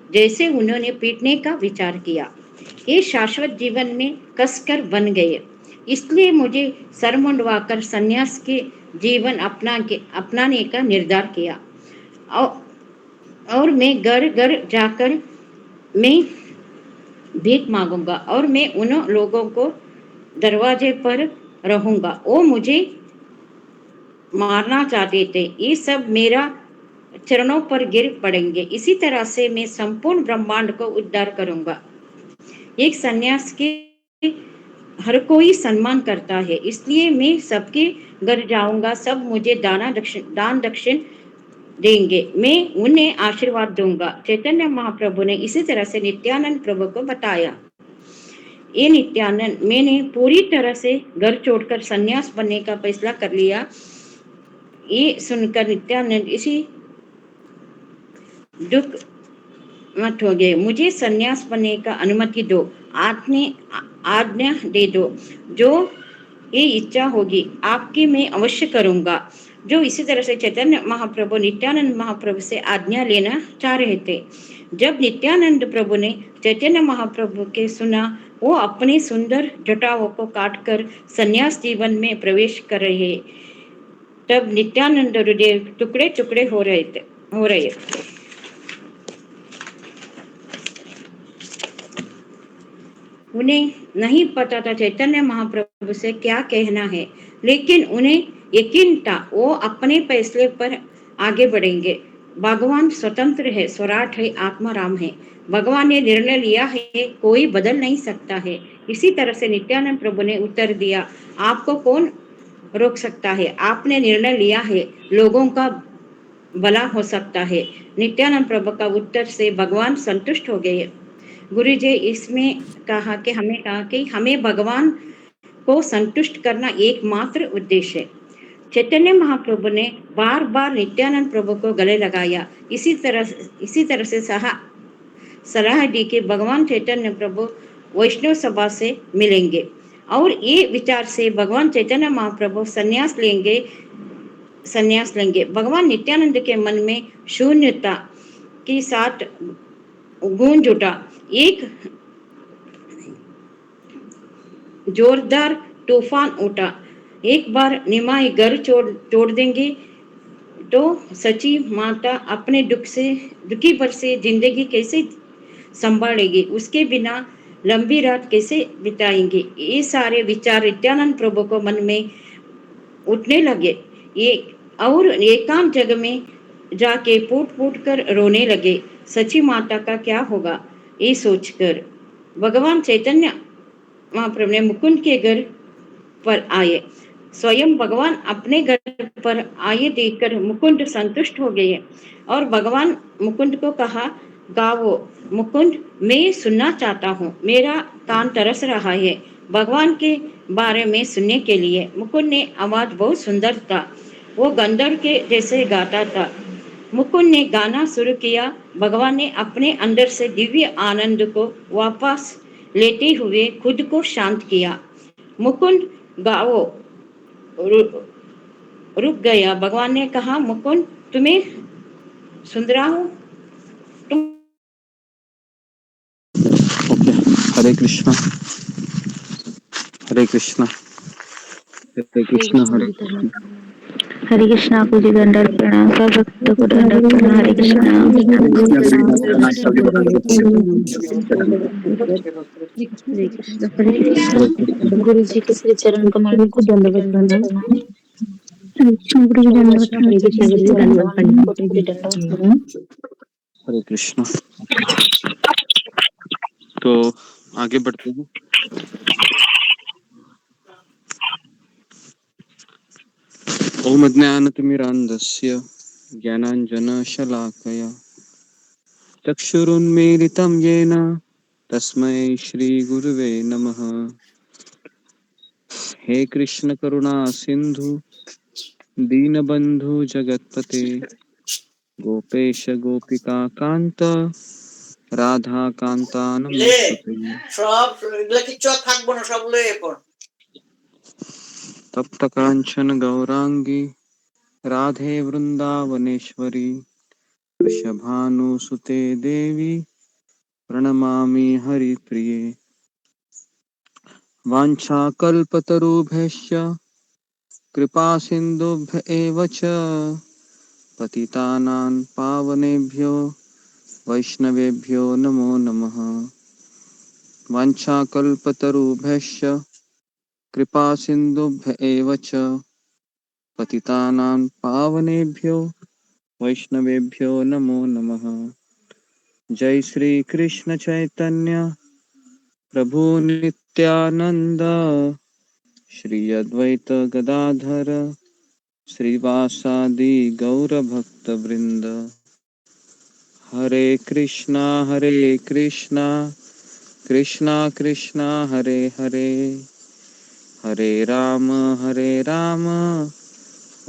जैसे उन्होंने पीटने का विचार किया। ये शाश्वत जीवन में कसकर बन गए। इसलिए मुझे सर मुंडवाकर संन्यास के जीवन अपनाने का निर्धार किया। और मैं घर घर जाकर मैं भीख मांगूंगा और मैं उन लोगों को दरवाजे पर रहूंगा। वो मुझे मारना चाहते थे, ये सब मेरा चरणों पर गिर पड़ेंगे। इसी तरह से मैं संपूर्ण ब्रह्मांड को उद्धार करूंगा। एक सन्यास के हर कोई सम्मान करता है, इसलिए मैं सबके घर जाऊंगा। सब मुझे दान दक्षिण देंगे, मैं उन्हें आशीर्वाद दूंगा। चैतन्य महाप्रभु ने इसी तरह से नित्यानंद प्रभु को बताया। ये नित्यानंद, मैंने पूरी तरह से घर छोड़कर सन्यास बनने का फैसला कर लिया। ये सुनकर नित्यानंद इसी दुख मत हो गए। मुझे सन्यास बनने का अनुमति दो, आज्ञा दे दो। जो ये इच्छा होगी आपकी मैं अवश्य करूंगा। जो इसी तरह से चैतन्य महाप्रभु नित्यानंद महाप्रभु से आज्ञा लेना चाह रहे थे। जब नित्यानंद प्रभु ने चैतन्य महाप्रभु के सुना, वो अपने सुंदर जटाओं को काटकर सन्यास जीवन में प्रवेश कर रहे। तब नित्यानंद हृदय टुकड़े टुकड़े हो रहे। उन्हें नहीं पता था चैतन्य महाप्रभु से क्या कहना है, लेकिन उन्हें यकीन था वो अपने फैसले पर आगे बढ़ेंगे। भगवान स्वतंत्र है, स्वराट है, आत्माराम है। भगवान ने निर्णय लिया है, कोई बदल नहीं सकता है। इसी तरह से नित्यानंद प्रभु ने उत्तर दिया, आपको कौन रोक सकता है? आपने निर्णय लिया है, लोगों का भला हो सकता है। नित्यानंद प्रभु का उत्तर से भगवान संतुष्ट हो गए। गुरु जी इसमें कहा कि हमें भगवान को संतुष्ट करना एकमात्र उद्देश्य है। चैतन्य महाप्रभु ने बार बार नित्यानंद प्रभु को गले लगाया। इसी तरह से सलाह दी कि भगवान चैतन्य प्रभु वैष्णव सभा से मिलेंगे और ये विचार से भगवान चैतन्य महाप्रभु संन्यास लेंगे। भगवान नित्यानंद के मन में शून्यता के साथ गूंज उठा। एक जोरदार तूफान उठा। एक बार निमाई घर छोड़ देंगे तो सची माता अपने दुखी पर से जिंदगी कैसे संभालेगी? उसके बिना लंबी रात कैसे बिताएंगे? ये सारे विचार नित्यानंद प्रभु को मन में उठने लगे। ये और एकांत जगह में जाके फूट फूट कर रोने लगे। सची माता का क्या होगा? ये सोचकर भगवान चैतन्य महाप्रभु ने मुकुंद के घर पर आए। स्वयं भगवान अपने घर पर आए देखकर मुकुंद संतुष्ट हो गए और भगवान मुकुंद को कहा, गाओ मुकुंद, मैं सुनना चाहता हूँ, मेरा कान तरस रहा है भगवान के बारे में सुनने के लिए। मुकुंद ने आवाज बहुत सुंदर था, वो गंधर्व के जैसे गाता था। मुकुंद ने गाना शुरू किया। भगवान ने अपने अंदर से दिव्य आनंद को वापस लेते हुए खुद को शांत किया। मुकुंद गाओ रुक गया। भगवान ने कहा, मुकुंद तुम्हें सुन रहा हूँ, तुम हरे कृष्णा हरे कृष्णा हरे कृष्णा हरे कृष्णा। हरे कृष्णा को जी दंडवत प्रणाम, सब भक्तों को दंडवत प्रणाम। हरे कृष्णा। हरे कृष्णा। गुरु जी के श्री चरण कमल को दंडवत प्रणाम। हरे कृष्णा गुरु जी दंडवत प्रणाम। हरे कृष्णा गुरु जी दंडवत प्रणाम। हरे कृष्णा। तो आगे बढ़ते हैं। ओम ज्ञानतिमिरान्धस्य ज्ञानाञ्जनशलाकया चक्षुरुन्मीलितं येन तस्मै श्रीगुरुवे नमः। हे कृष्ण करुणा सिंधु दीनबंधु जगतपते गोपेश गोपिका कांत রাধা কান্তা নমস্তুতে। সব এগুলা কিচ্ছু আর থাকবো না, সব লয়ে পড়। তপ্ত কাঞ্চন গৌরাঙ্গী রাধে বৃন্দাবনেশ্বরী वृषभानुसुते देवी प्रणमामि हरिप्रिये। वाञ्छाकल्पतरुभ्यश्च कृपा सिन्धुभ्य एव च पतितानां पावनेभ्यो वैष्णवेभ्यो नमो नमः। वाञ्छाकल्पतरुभ्यश्च कृपा सिन्धुभ्य एव च पतितानां पावनेभ्यो वैष्णवेभ्यो नमो नमः। जय श्री कृष्ण चैतन्य प्रभु नित्यानंद श्री अद्वैत गदाधर श्रीवासादि गौर भक्त वृंद। हरे कृष्णा कृष्णा कृष्णा हरे हरे, हरे राम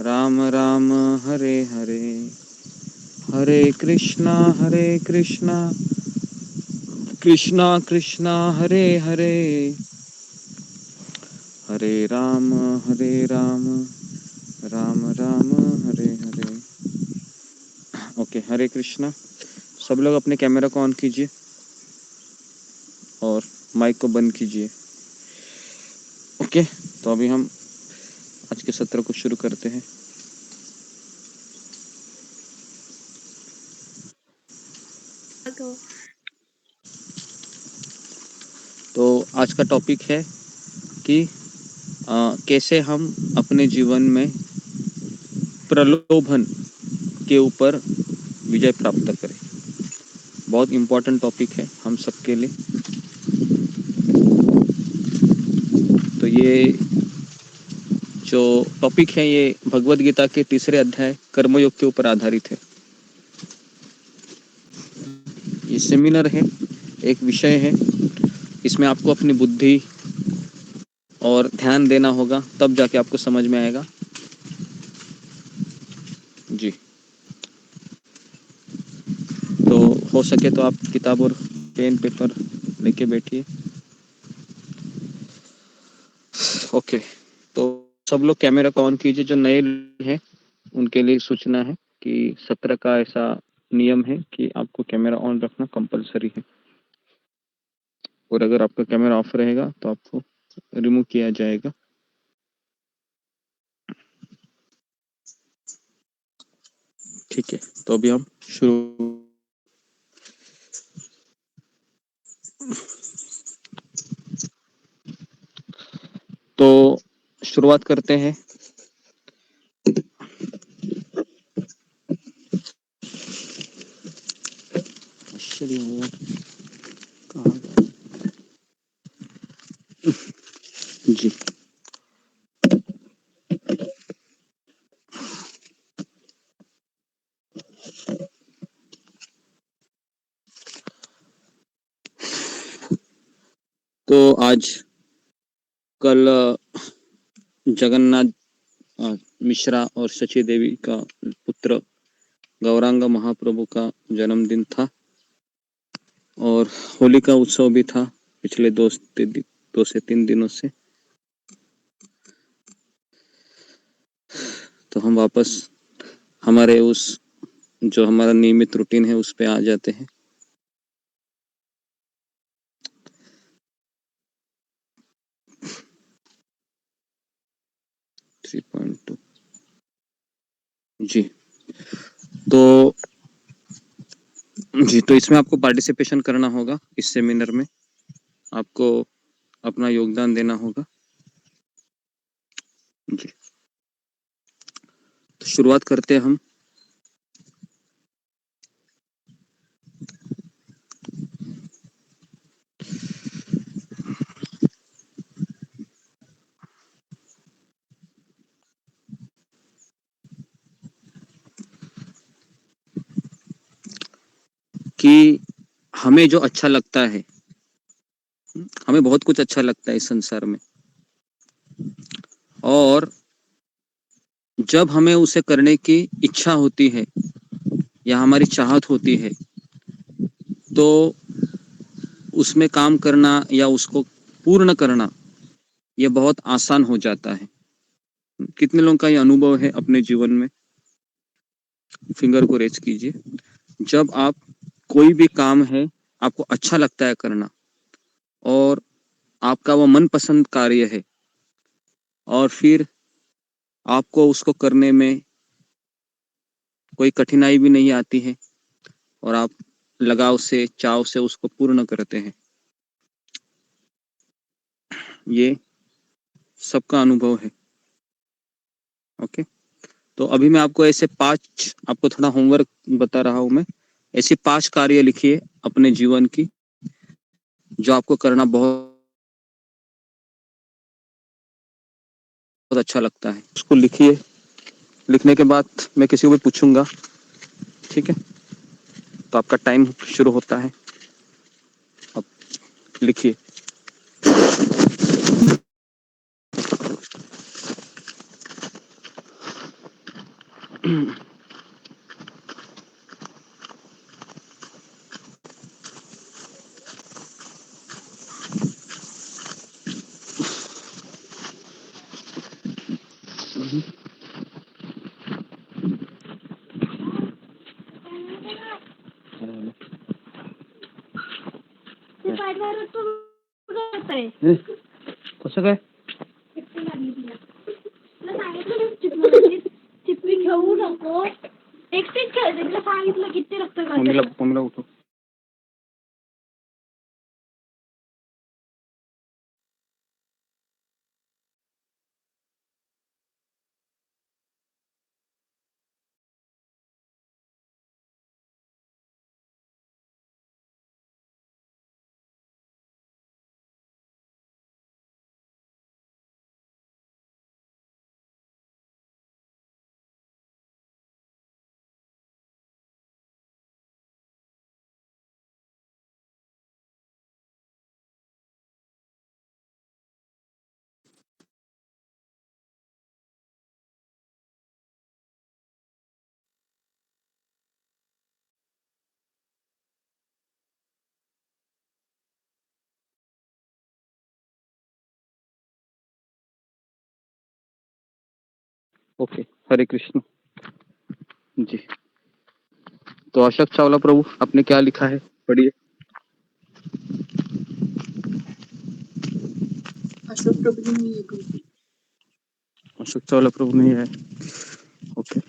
राम राम हरे हरे। हरे कृष्णा कृष्णा कृष्णा हरे हरे, हरे राम राम राम हरे हरे। ओके, हरे कृष्णा। सब लोग अपने कैमरा को ऑन कीजिए और माइक को बंद कीजिए। ओके, तो अभी हम आज के सत्र को शुरू करते हैं। तो आज का टॉपिक है कि कैसे हम अपने जीवन में प्रलोभन के ऊपर विजय प्राप्त करें। बहुत इम्पोर्टेंट टॉपिक है हम सबके लिए। तो ये जो टॉपिक है ये भगवत गीता के 3रे अध्याय कर्मयोग के ऊपर आधारित है। ये सेमिनार है, एक विषय है। इसमें आपको अपनी बुद्धि और ध्यान देना होगा, तब जाके आपको समझ में आएगा। जी, तो हो सके तो आप किताब और पेन पेपर लेके बैठिए। ओके, तो सब लोग कैमरा को ऑन कीजिए। जो नए हैं उनके लिए सूचना है कि सत्र का ऐसा नियम है कि आपको कैमरा ऑन रखना कंपलसरी है, और अगर आपका कैमरा ऑफ रहेगा तो आपको रिमूव किया जाएगा। ठीक है, तो अभी हम शुरू। तो शुरुआत करते हैं। जी, तो आज कल जगन्नाथ मिश्रा और सची देवी का पुत्र गौरांग महाप्रभु का जन्मदिन था, और होली का उत्सव भी था पिछले 2 से 3 दिनों से। तो हम वापस हमारे उस जो हमारा नियमित रूटीन है उस पे आ जाते हैं। Three point two. जी, तो इसमें आपको पार्टिसिपेशन करना होगा। इस सेमिनार में आपको अपना योगदान देना होगा। जी, तो शुरुआत करते हैं हम। कि हमें जो अच्छा लगता है, हमें बहुत कुछ अच्छा लगता है इस संसार में, और जब हमें उसे करने की इच्छा होती है या हमारी चाहत होती है, तो उसमें काम करना या उसको पूर्ण करना ये बहुत आसान हो जाता है। कितने लोगों का ये अनुभव है अपने जीवन में? फिंगर को रेज कीजिए। जब आप कोई भी काम है आपको अच्छा लगता है करना और आपका वो मनपसंद कार्य है और फिर आपको उसको करने में कोई कठिनाई भी नहीं आती है और आप लगाव से, चाव से उसको पूर्ण करते हैं। ये सबका अनुभव है। ओके, तो अभी मैं आपको ऐसे 5 आपको थोड़ा होमवर्क बता रहा हूं मैं। ऐसी 5 कार्य लिखिए अपने जीवन की जो आपको करना बहुत अच्छा लगता है। उसको लिखिए। लिखने के बाद मैं किसी को भी पूछूंगा, ठीक है? तो आपका टाइम शुरू होता है। अब लिखिए। कसं काय? चिपळी घेऊ नको. एकटीच खेळते. तुला सांगितलं किती रक्त मम्मीला उठव. ओके, हरे कृष्ण जी। तो अशोक चावला प्रभु, आपने क्या लिखा है, पढ़िए। अशोक प्रभु जी नहीं है गुरुजी. अशोक चावला प्रभु नहीं है। ओके,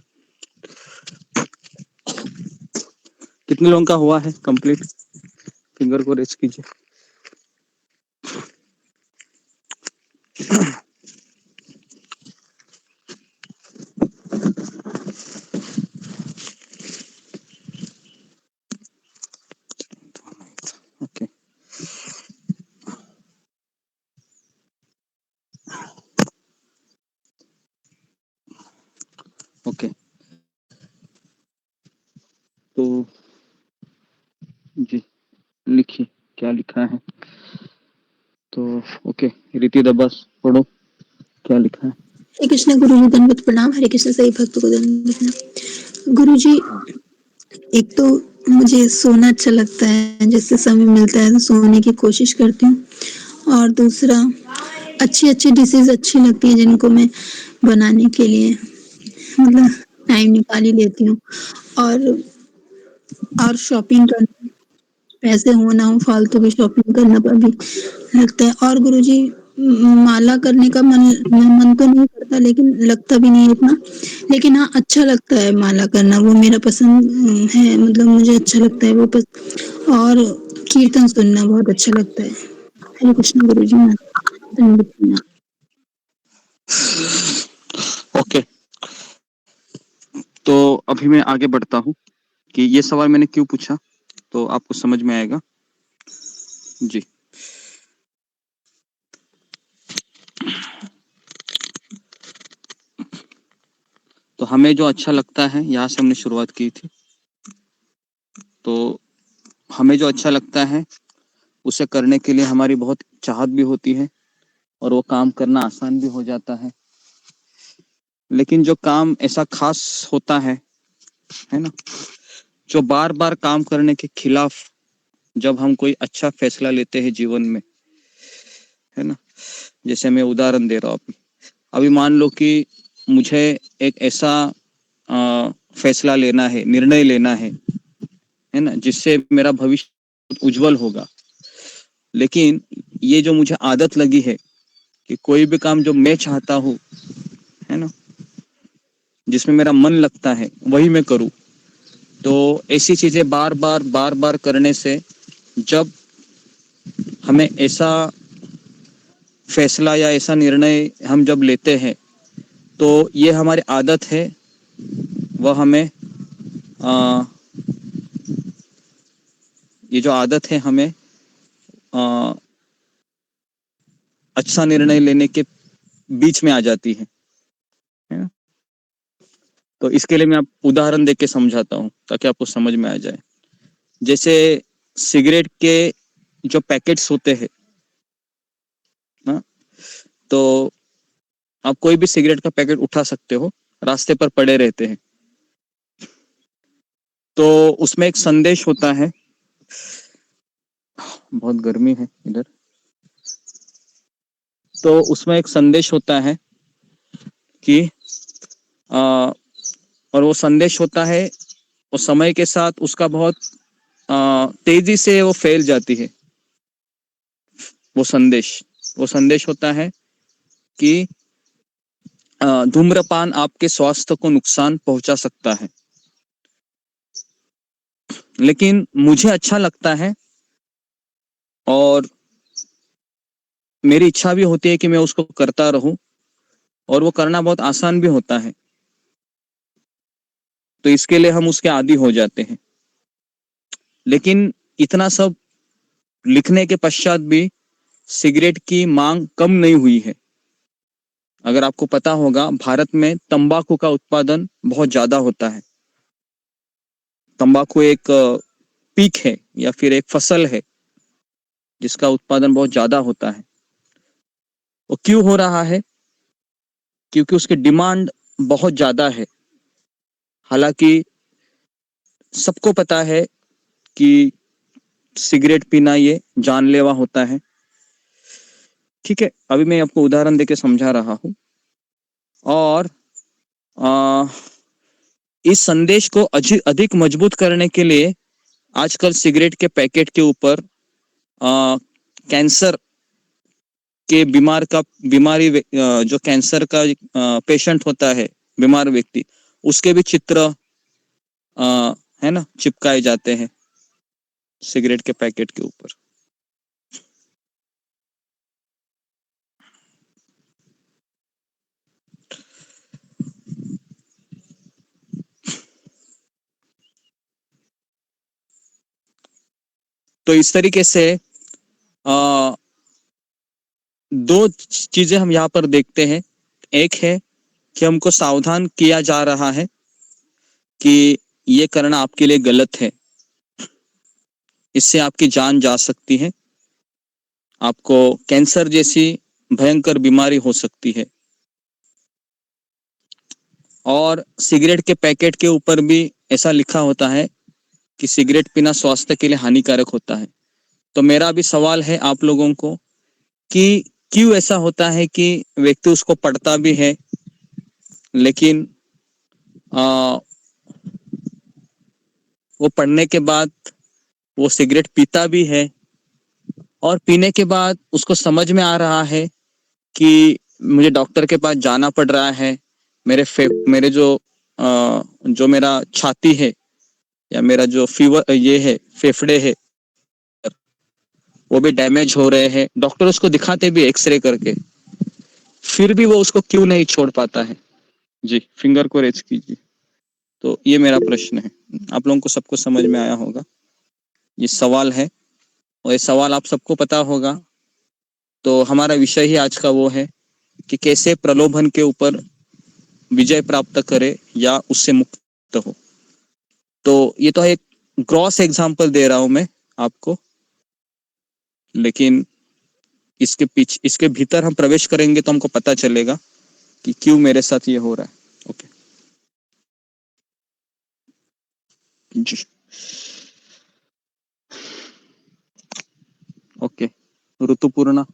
कितने लोगों का हुआ है कंप्लीट? फिंगर को रेज कीजिए। ओके, ओके, तो जी लिखिए क्या लिखा है। तो ओके, रीति दबास पढ़ो, क्या लिखा है। हरे कृष्ण गुरु जी, दंडवत प्रणाम. हरे कृष्ण सही भक्त को दंडवत प्रणाम. गुरु जी, एक तो मुझे सोना अच्छा लगता है, जिससे समय मिलता है तो सोने की कोशिश करती हूँ. और दूसरा, अच्छी अच्छी डिशेज अच्छी लगती हैं जिनको मैं बनाने के लिए मतलब टाइम निकाल ही लेती हूँ. और और शॉपिंग करना, पैसे हो ना हो फालतू की शॉपिंग करना पर भी लगता है. और गुरुजी, माला करने का मन तो नहीं करता, लेकिन लगता भी नहीं है इतना. लेकिन हाँ, अच्छा लगता है माला करना, वो मेरा पसंद है. मतलब मुझे अच्छा लगता है वो और कीर्तन सुनना बहुत अच्छा लगता है. हरे कृष्ण गुरुजी, दंडवत प्रणाम. ओके, तो अभी मैं आगे बढ़ता हूँ कि ये सवाल मैंने क्यों पूछा, तो आपको समझ में आएगा जी। तो हमें जो अच्छा लगता है, यहाँ से हमने शुरुआत की थी। तो हमें जो अच्छा लगता है उसे करने के लिए हमारी बहुत चाहत भी होती है और वो काम करना आसान भी हो जाता है। लेकिन जो काम ऐसा खास होता है ना, जो बार बार काम करने के खिलाफ जब हम कोई अच्छा फैसला लेते हैं जीवन में, है ना, जैसे मैं उदाहरण दे रहा हूँ अभी मान लो कि मुझे एक ऐसा फैसला लेना है, निर्णय लेना है ना, जिससे मेरा भविष्य उज्जवल होगा। लेकिन ये जो मुझे आदत लगी है कि कोई भी काम जो मैं चाहता हूँ, है ना, जिसमें मेरा मन लगता है वही मैं करूँ, तो ऐसी चीजें बार बार करने से जब हमें ऐसा फैसला या ऐसा निर्णय हम जब लेते हैं, तो ये हमारी आदत है, वह हमें ये जो आदत है हमें अच्छा निर्णय लेने के बीच में आ जाती है ना। तो इसके लिए मैं आप उदाहरण देके समझाता हूँ ताकि आपको समझ में आ जाए। जैसे सिगरेट के जो पैकेट्स होते हैं ना, तो आप कोई भी सिगरेट का पैकेट उठा सकते हो, रास्ते पर पड़े रहते हैं, तो उसमें एक संदेश होता है। बहुत गर्मी है इधर। तो उसमें एक संदेश होता है कि आ, और वो संदेश होता है, और समय के साथ उसका बहुत तेजी से वो फैल जाती है। वो संदेश होता है कि धूम्रपान आपके स्वास्थ्य को नुकसान पहुंचा सकता है। लेकिन मुझे अच्छा लगता है और मेरी इच्छा भी होती है कि मैं उसको करता रहूं, और वो करना बहुत आसान भी होता है, तो इसके लिए हम उसके आदी हो जाते हैं। लेकिन इतना सब लिखने के पश्चात भी सिगरेट की मांग कम नहीं हुई है। अगर आपको पता होगा, भारत में तंबाकू का उत्पादन बहुत ज्यादा होता है। तंबाकू एक पीक है या फिर एक फसल है जिसका उत्पादन बहुत ज्यादा होता है। वो क्यों हो रहा है? क्योंकि उसकी डिमांड बहुत ज्यादा है। हालांकि सबको पता है कि सिगरेट पीना ये जानलेवा होता है। ठीक है, अभी मैं आपको उदाहरण देके समझा रहा हूँ। और आ, इस संदेश को अधिक मजबूत करने के लिए आजकल सिगरेट के पैकेट के ऊपर कैंसर के जो कैंसर का पेशेंट होता है, बीमार व्यक्ति, उसके भी चित्र है ना, चिपकाए जाते हैं सिगरेट के पैकेट के ऊपर। तो इस तरीके से दो चीजें हम यहाँ पर देखते हैं। एक है कि हमको सावधान किया जा रहा है कि ये करना आपके लिए गलत है, इससे आपकी जान जा सकती है, आपको कैंसर जैसी भयंकर बीमारी हो सकती है। और सिगरेट के पैकेट के ऊपर भी ऐसा लिखा होता है कि सिगरेट पीना स्वास्थ्य के लिए हानिकारक होता है। तो मेरा भी सवाल है आप लोगों को कि क्यों ऐसा होता है कि व्यक्ति उसको पढ़ता भी है, लेकिन आ, वो पढ़ने के बाद वो सिगरेट पीता भी है, और पीने के बाद उसको समझ में आ रहा है कि मुझे डॉक्टर के पास जाना पड़ रहा है, मेरे जो मेरा छाती है या मेरा जो फीवर ये है, फेफड़े है, वो भी डैमेज हो रहे हैं। डॉक्टर उसको दिखाते भी एक्सरे करके, फिर भी वो उसको क्यों नहीं छोड़ पाता है? जी, फिंगर को रेज कीजिए। तो ये मेरा प्रश्न है। आप लोगों को सबको समझ में आया होगा, ये सवाल है, और ये सवाल आप सबको पता होगा। तो हमारा विषय ही आज का वो है कि कैसे प्रलोभन के ऊपर विजय प्राप्त करे या उससे मुक्त हो। तो ये तो एक ग्रॉस एग्जांपल दे रहा हूं मैं आपको, लेकिन इसके भीतर हम प्रवेश करेंगे तो हमको पता चलेगा कि क्यों मेरे साथ ये हो रहा है। ओके जी, ओके, ऋतुपूर्णा।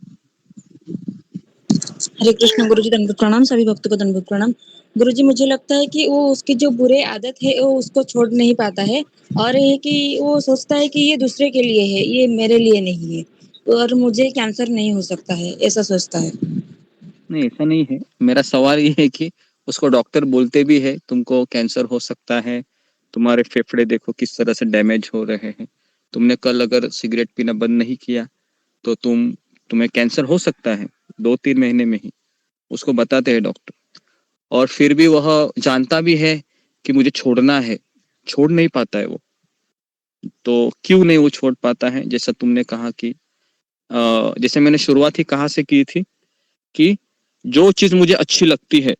हरे कृष्ण गुरुजी, दंडवत प्रणाम। सभी भक्तों को दंडवत प्रणाम। गुरुजी, मुझे लगता है कि वो उसकी जो बुरे आदत है वो उसको छोड़ नहीं पाता है, और ये कि वो सोचता है कि ये दूसरे के लिए है, ये मेरे लिए नहीं है, और मुझे कैंसर नहीं हो सकता है, ऐसा सोचता है। नहीं, ऐसा नहीं है। मेरा सवाल ये है कि उसको डॉक्टर बोलते भी है तुमको कैंसर हो सकता है, तुम्हारे फेफड़े देखो किस तरह से डैमेज हो रहे हैं, तुमने कल अगर सिगरेट पीना बंद नहीं किया तो तुम्हें कैंसर हो सकता है 2-3 महीने में ही, उसको बताते हैं डॉक्टर। और फिर भी वह जानता भी है कि मुझे छोड़ना है, छोड़ नहीं पाता है वो। तो क्यों नहीं वो छोड़ पाता है? जैसा तुमने कहा कि जैसे मैंने शुरुआत ही कहाँ से की थी कि जो चीज मुझे अच्छी लगती है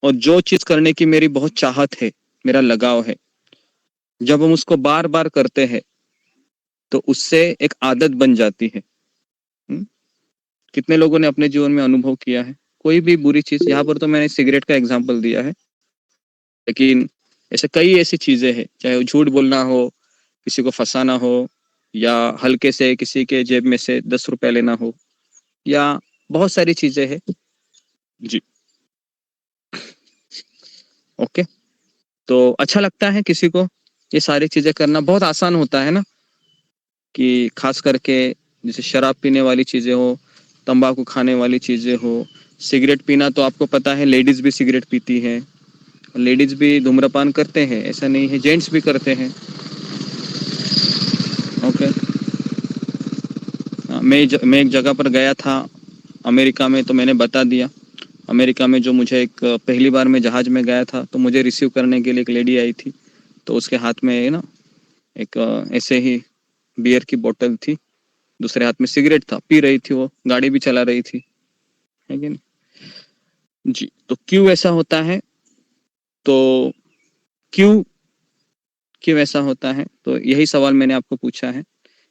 और जो चीज करने की मेरी बहुत चाहत है, मेरा लगाव है, जब हम उसको बार बार करते हैं तो उससे एक आदत बन जाती है। हुँ? कितने लोगों ने अपने जीवन में अनुभव किया है? कोई भी बुरी चीज, यहाँ पर तो मैंने सिगरेट का एग्जाम्पल दिया है, लेकिन ऐसे कई ऐसी चीजें हैं, चाहे वो झूठ बोलना हो, किसी को फंसाना हो, या हल्के से किसी के जेब में से 10 रुपए लेना हो, या बहुत सारी चीजें हैं। जी, ओके। तो अच्छा लगता है किसी को ये सारी चीजें करना? बहुत आसान होता है ना, कि खास करके जैसे शराब पीने वाली चीजें हो, तंबाकू खाने वाली चीजें हो, सिगरेट पीना तो आपको पता है, लेडीज भी सिगरेट पीती हैं, लेडीज भी धूम्रपान करते हैं, ऐसा नहीं है, जेंट्स भी करते हैं। ओके। मैं एक जगह पर गया था अमेरिका में, तो मैंने बता दिया। अमेरिका में जो मुझे एक पहली बार मैं जहाज में गया था, तो मुझे रिसीव करने के लिए एक लेडी आई थी, तो उसके हाथ में ना एक ऐसे ही बियर की बोतल थी, दूसरे हाथ में सिगरेट था, पी रही थी, वो गाड़ी भी चला रही थी, है कि नहीं? जी, तो क्यों ऐसा होता है? तो क्यों क्यों ऐसा होता है? तो यही सवाल मैंने आपको पूछा है।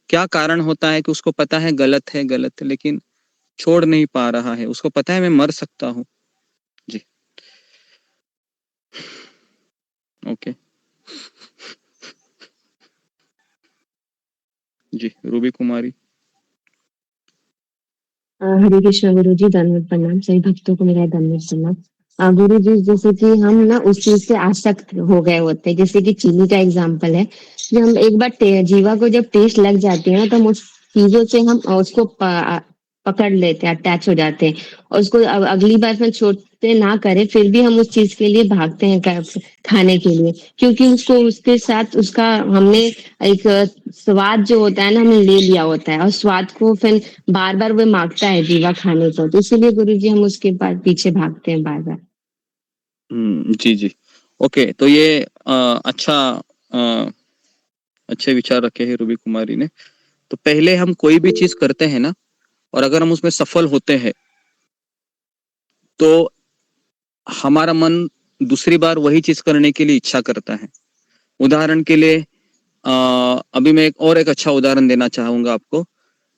क्या कारण होता है कि उसको पता है गलत है, लेकिन छोड़ नहीं पा रहा है, उसको पता है मैं मर सकता हूँ। जी, ओके। जी, रूबी कुमारी। हरे कृष्ण गुरु जी, दंडवत प्रणाम। सभी भक्तों को मेरा दंडवत प्रणाम। गुरु जी, जैसे कि हम ना उस चीज से आसक्त हो गए होते हैं, जैसे कि चीनी का एग्जाम्पल है। जब हम एक बार जीवा को जब टेस्ट लग जाती है ना, तो हम उस चीजों से हम उसको पकड़ लेते हैं, अटैच हो जाते हैं, और उसको अगली बार में छोड़ते ना करें, फिर भी हम उस चीज के लिए भागते हैं खाने के लिए, क्योंकि उसको उसके साथ उसका हमने एक स्वाद जो होता है ना, हमने ले लिया होता है, और स्वाद को फिर बार बार वो मांगता है जीवा खाने को, तो इसीलिए गुरुजी हम उसके बाद पीछे भागते हैं बार बार। जी, जी। ओके, तो ये अच्छा, अ, अच्छे विचार रखे हैं रूबी कुमारी ने। तो पहले हम कोई भी चीज करते हैं ना, और अगर हम उसमें सफल होते हैं, तो हमारा मन दूसरी बार वही चीज करने के लिए इच्छा करता है। उदाहरण के लिए अभी मैं एक अच्छा उदाहरण देना चाहूंगा आपको।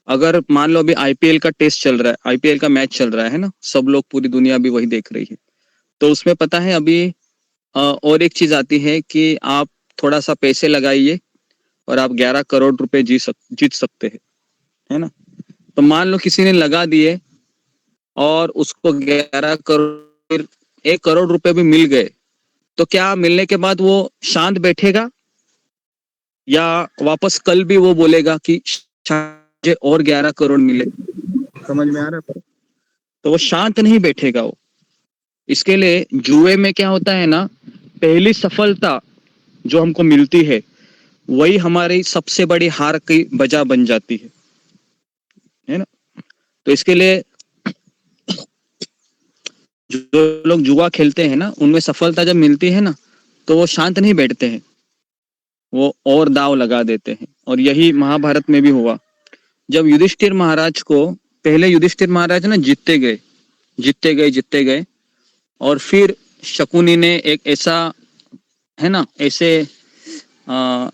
अगर मान लो अभी आईपीएल का टेस्ट चल रहा है, आईपीएल का मैच चल रहा है ना, सब लोग, पूरी दुनिया भी वही देख रही है, तो उसमें पता है अभी और एक चीज आती है कि आप थोड़ा सा पैसे लगाइए और आप 11 करोड़ रुपए जीत सकते हैं, है ना? तो मान लो किसी ने लगा दिए और उसको 11 करोड़, 1 करोड़ रुपए भी मिल गए, तो क्या मिलने के बाद वो शांत बैठेगा, या वापस कल भी वो बोलेगा कि मुझे और 11 करोड़ मिले? समझ में आ रहा है? तो वो शांत नहीं बैठेगा वो। इसके लिए जुए में क्या होता है ना, पहली सफलता जो हमको मिलती है, वही हमारी सबसे बड़ी हार की वजह बन जाती है ना? तो इसके लिए जो लोग जुआ खेलते हैं ना, उनमें सफलता जब मिलती है ना, तो वो शांत नहीं बैठते हैं, वो और दाव लगा देते हैं। और यही महाभारत में भी हुआ। जब युधिष्ठिर महाराज को, पहले युधिष्ठिर महाराज ना जीतते गए, और फिर शकुनी ने एक ऐसा, है ना, आ,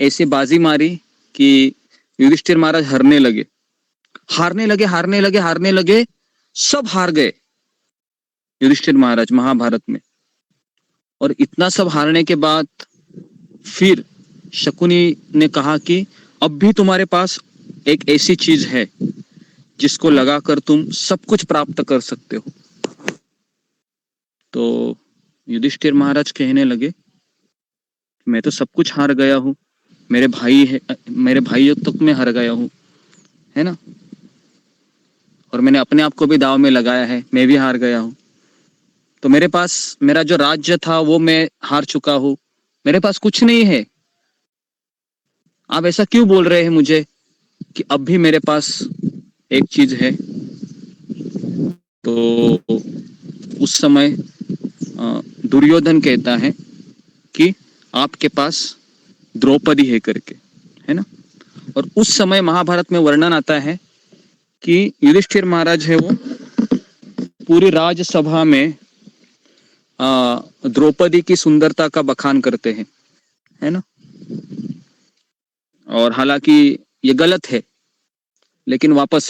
ऐसी बाजी मारी कि युधिष्ठिर महाराज हारने लगे, सब हार गए युधिष्ठिर महाराज महाभारत में। और इतना सब हारने के बाद फिर शकुनी ने कहा कि अब भी तुम्हारे पास एक ऐसी चीज है जिसको लगाकर तुम सब कुछ प्राप्त कर सकते हो। तो युधिष्ठिर महाराज कहने लगे, मैं तो सब कुछ हार गया हूँ, मेरे भाइयों तक मैं हार गया हूँ, है ना, और मैंने अपने आप को भी दाव में लगाया है, मैं भी हार गया हूँ। तो मेरे पास मेरा जो राज्य था वो मैं हार चुका हूँ, मेरे पास कुछ नहीं है। आप ऐसा क्यों बोल रहे हैं मुझे कि अब भी मेरे पास एक चीज है? तो उस समय दुर्योधन कहता है कि आपके पास द्रौपदी है करके, है ना। और उस समय महाभारत में वर्णन आता है कि युधिष्ठिर महाराज है वो पूरी राजसभा में द्रौपदी की सुंदरता का बखान करते हैं, है ना। और हालांकि ये गलत है, लेकिन वापस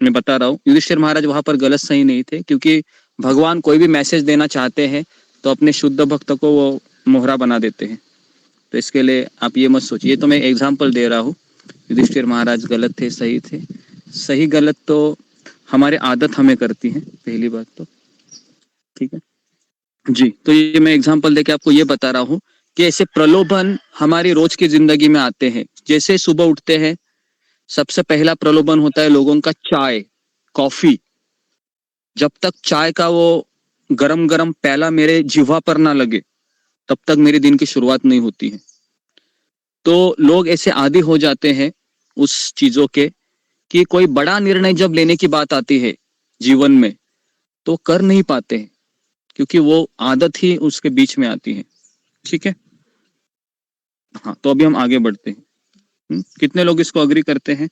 मैं बता रहा हूँ, युधिष्ठिर महाराज वहां पर गलत सही नहीं थे, क्योंकि भगवान कोई भी मैसेज देना चाहते हैं तो अपने शुद्ध भक्त को वो मोहरा बना देते हैं। तो इसके लिए आप ये मत सोचिए, तो मैं एग्जाम्पल दे रहा हूँ। युधिष्ठिर महाराज गलत थे, सही थे। सही गलत तो हमारे आदत हमें करती है, पहली बात तो, ठीक है जी। तो ये मैं एग्जाम्पल देके आपको ये बता रहा हूँ कि ऐसे प्रलोभन हमारी रोज की जिंदगी में आते हैं। जैसे सुबह उठते हैं, सबसे पहला प्रलोभन होता है लोगों का चाय, कॉफी। जब तक चाय का वो गरम गरम प्याला मेरे जिह्वा पर ना लगे, तब तक मेरे दिन की शुरुआत नहीं होती है। तो लोग ऐसे आदी हो जाते हैं उस चीजों के कि कोई बड़ा निर्णय जब लेने की बात आती है जीवन में, तो कर नहीं पाते हैं, क्योंकि वो आदत ही उसके बीच में आती है। ठीक है, हाँ, तो अभी हम आगे बढ़ते हैं। कितने लोग इसको अग्री करते हैं?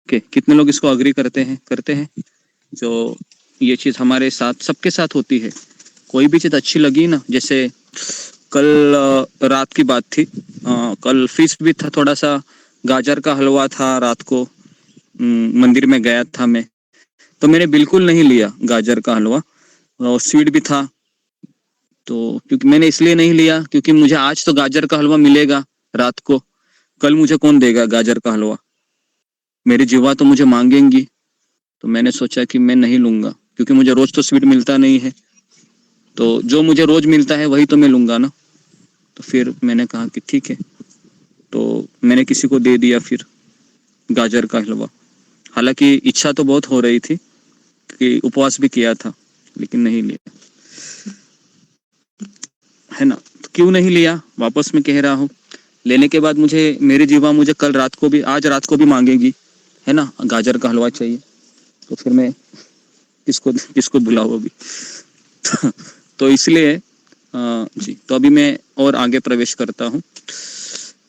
कितने लोग इसको अग्री करते हैं जो ये चीज हमारे साथ सबके साथ होती है। कोई भी चीज अच्छी लगी ना, जैसे कल रात की बात थी, कल फीस्ट भी था, थोड़ा सा गाजर का हलवा था रात को, मंदिर में गया था मैं, तो मैंने बिल्कुल नहीं लिया गाजर का हलवा, और स्वीट भी था। तो क्योंकि मैंने इसलिए नहीं लिया क्योंकि मुझे आज तो गाजर का हलवा मिलेगा रात को, कल मुझे कौन देगा गाजर का हलवा, मेरी जीवा तो मुझे मांगेंगी। तो मैंने सोचा कि मैं नहीं लूंगा, क्योंकि मुझे रोज तो स्वीट मिलता नहीं है, तो जो मुझे रोज मिलता है वही तो मैं लूंगा ना। तो फिर मैंने कहा कि ठीक है, तो मैंने किसी को दे दिया फिर गाजर का हलवा। हालांकि इच्छा तो बहुत हो रही थी कि उपवास भी किया था, लेकिन नहीं लिया, है ना। तो क्यों नहीं लिया, वापस मैं कह रहा हूँ, लेने के बाद मेरी जीवा मुझे कल रात को भी, आज रात को भी मांगेगी, है ना, गाजर का हलवा चाहिए। तो फिर मैं किसको किसको बुलाऊं अभी। तो इसलिए जी, तो अभी मैं और आगे प्रवेश करता हूँ।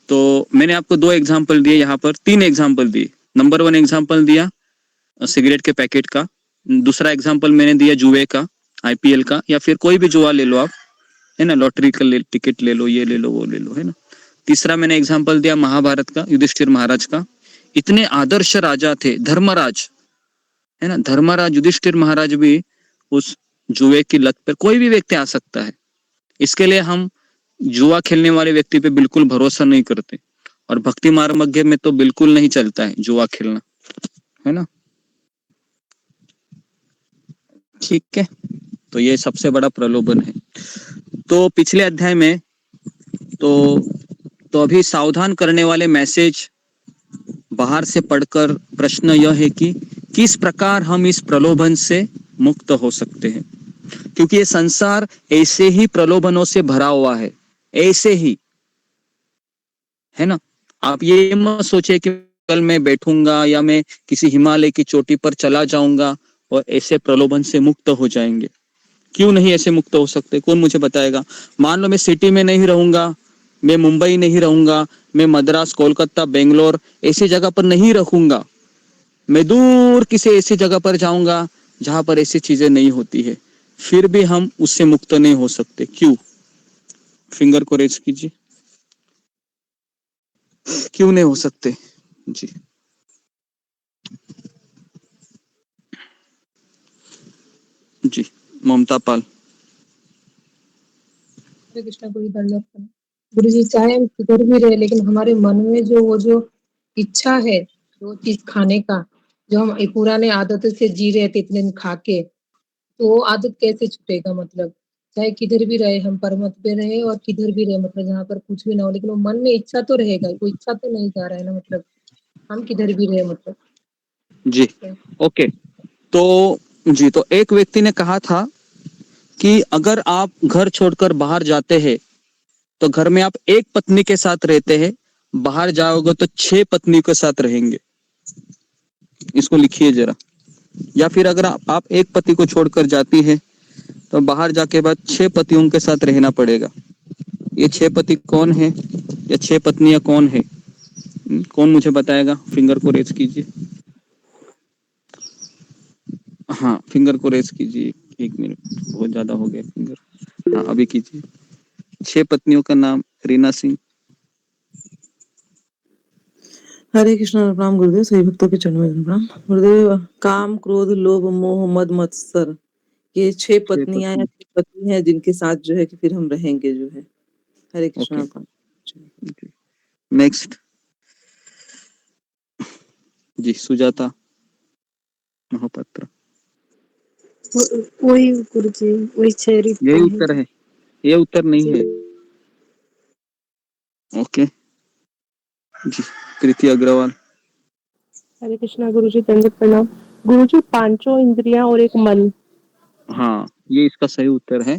तो मैंने आपको 2 एग्जाम्पल दिए, यहाँ पर 3 एग्जाम्पल दिए। नंबर 1 एग्जाम्पल दिया सिगरेट के पैकेट का, दूसरा एग्जाम्पल मैंने दिया जुए का, IPL का, या फिर कोई भी जुआ ले लो आप, है ना, लॉटरी का टिकट ले लो, ये ले लो, वो ले लो, है ना। तीसरा मैंने एग्जाम्पल दिया महाभारत का, युधिष्ठिर महाराज का। इतने आदर्श राजा थे, धर्मराज, है ना, धर्मराज युधिष्ठिर महाराज भी उस जुए की लत पर, कोई भी व्यक्ति आ सकता है। इसके लिए हम जुआ खेलने वाले व्यक्ति पे बिल्कुल भरोसा नहीं करते, और भक्ति मार्ग में तो बिल्कुल नहीं चलता है जुआ खेलना, है ना। ठीक है, तो ये सबसे बड़ा प्रलोभन है। तो पिछले अध्याय में तो अभी सावधान करने वाले मैसेज बाहर से पढ़कर प्रश्न यह है कि किस प्रकार हम इस प्रलोभन से मुक्त हो सकते हैं, क्योंकि ये संसार ऐसे ही प्रलोभनों से भरा हुआ है, ऐसे ही, है ना। आप ये मत सोचे कि कल मैं बैठूंगा या मैं किसी हिमालय की चोटी पर चला जाऊंगा और ऐसे प्रलोभन से मुक्त हो जाएंगे। क्यों नहीं ऐसे मुक्त हो सकते, कौन मुझे बताएगा। मान लो मैं सिटी में नहीं रहूंगा, मैं मुंबई नहीं रहूंगा, मैं मद्रास, कोलकाता, बेंगलोर ऐसी जगह पर नहीं रहूंगा, मैं दूर किसी ऐसी जगह पर जाऊंगा जहां पर ऐसी चीजें नहीं होती है, फिर भी हम उससे मुक्त नहीं हो सकते। क्यों? फिंगर को रेज कीजिए, क्यों नहीं हो सकते जी। जी ममता पाल। हरे कृष्णा गुरु धन्यवाद प्रणाम। गुरु जी, चाहे हम किधर भी रहे लेकिन हमारे मन में जो इच्छा है, जो चीज खाने का, जो हम पुराने आदतों से जी रहे थे इतने दिन खा के, तो वो आदत कैसे छूटेगा? मतलब चाहे किधर भी रहे, हम परमत पे रहे और किधर भी रहे, मतलब जहाँ पर कुछ भी ना हो, लेकिन वो मन में इच्छा तो रहेगा, वो इच्छा तो नहीं जा रहा है ना, मतलब हम किधर भी रहे, मतलब जी ओके। तो जी, तो एक व्यक्ति ने कहा था कि अगर आप घर छोड़कर बाहर जाते हैं तो घर में आप एक पत्नी के साथ रहते हैं, बाहर जाओगे तो 6 पत्नी के साथ रहेंगे। इसको लिखिए जरा। या फिर अगर आप एक पति को छोड़कर जाती है तो बाहर जाके बाद 6 पतियों के साथ रहना पड़ेगा। ये 6 पति कौन है या 6 पत्नियां कौन है? कौन मुझे बताएगा? फिंगर को रेज कीजिए। हाँ, फिंगर को रेज कीजिए। 1 मिनट, बहुत ज्यादा हो गया फिंगर। हाँ, अभी कीजिए। 6 पत्नियों का नाम। रीना सिंह। हरे कृष्ण प्रणाम गुरुदेव। सभी भक्तों के चरणों में प्रणाम गुरुदेव। काम, क्रोध, लोभ, मोह, मद, मत्सर, ये 6 6 पत्नियां या पत्नी। 6 पति हैं जिनके साथ जो है कि फिर हम रहेंगे जो है। हरे ओके, कृष्ण प्रणाम। नेक्स्ट। जी, सुजाता महापात्र। वही गुरु जी, वही 6 यही ऋतु हैं उत्तर जो। है? ये उत्तर नहीं जी है। ओके जी, कृति अग्रवाल। हरे कृष्णा गुरु जी, दंडवत प्रणाम। गुरु जी, पांचों इंद्रियां और एक मन। हाँ, ये इसका सही उत्तर है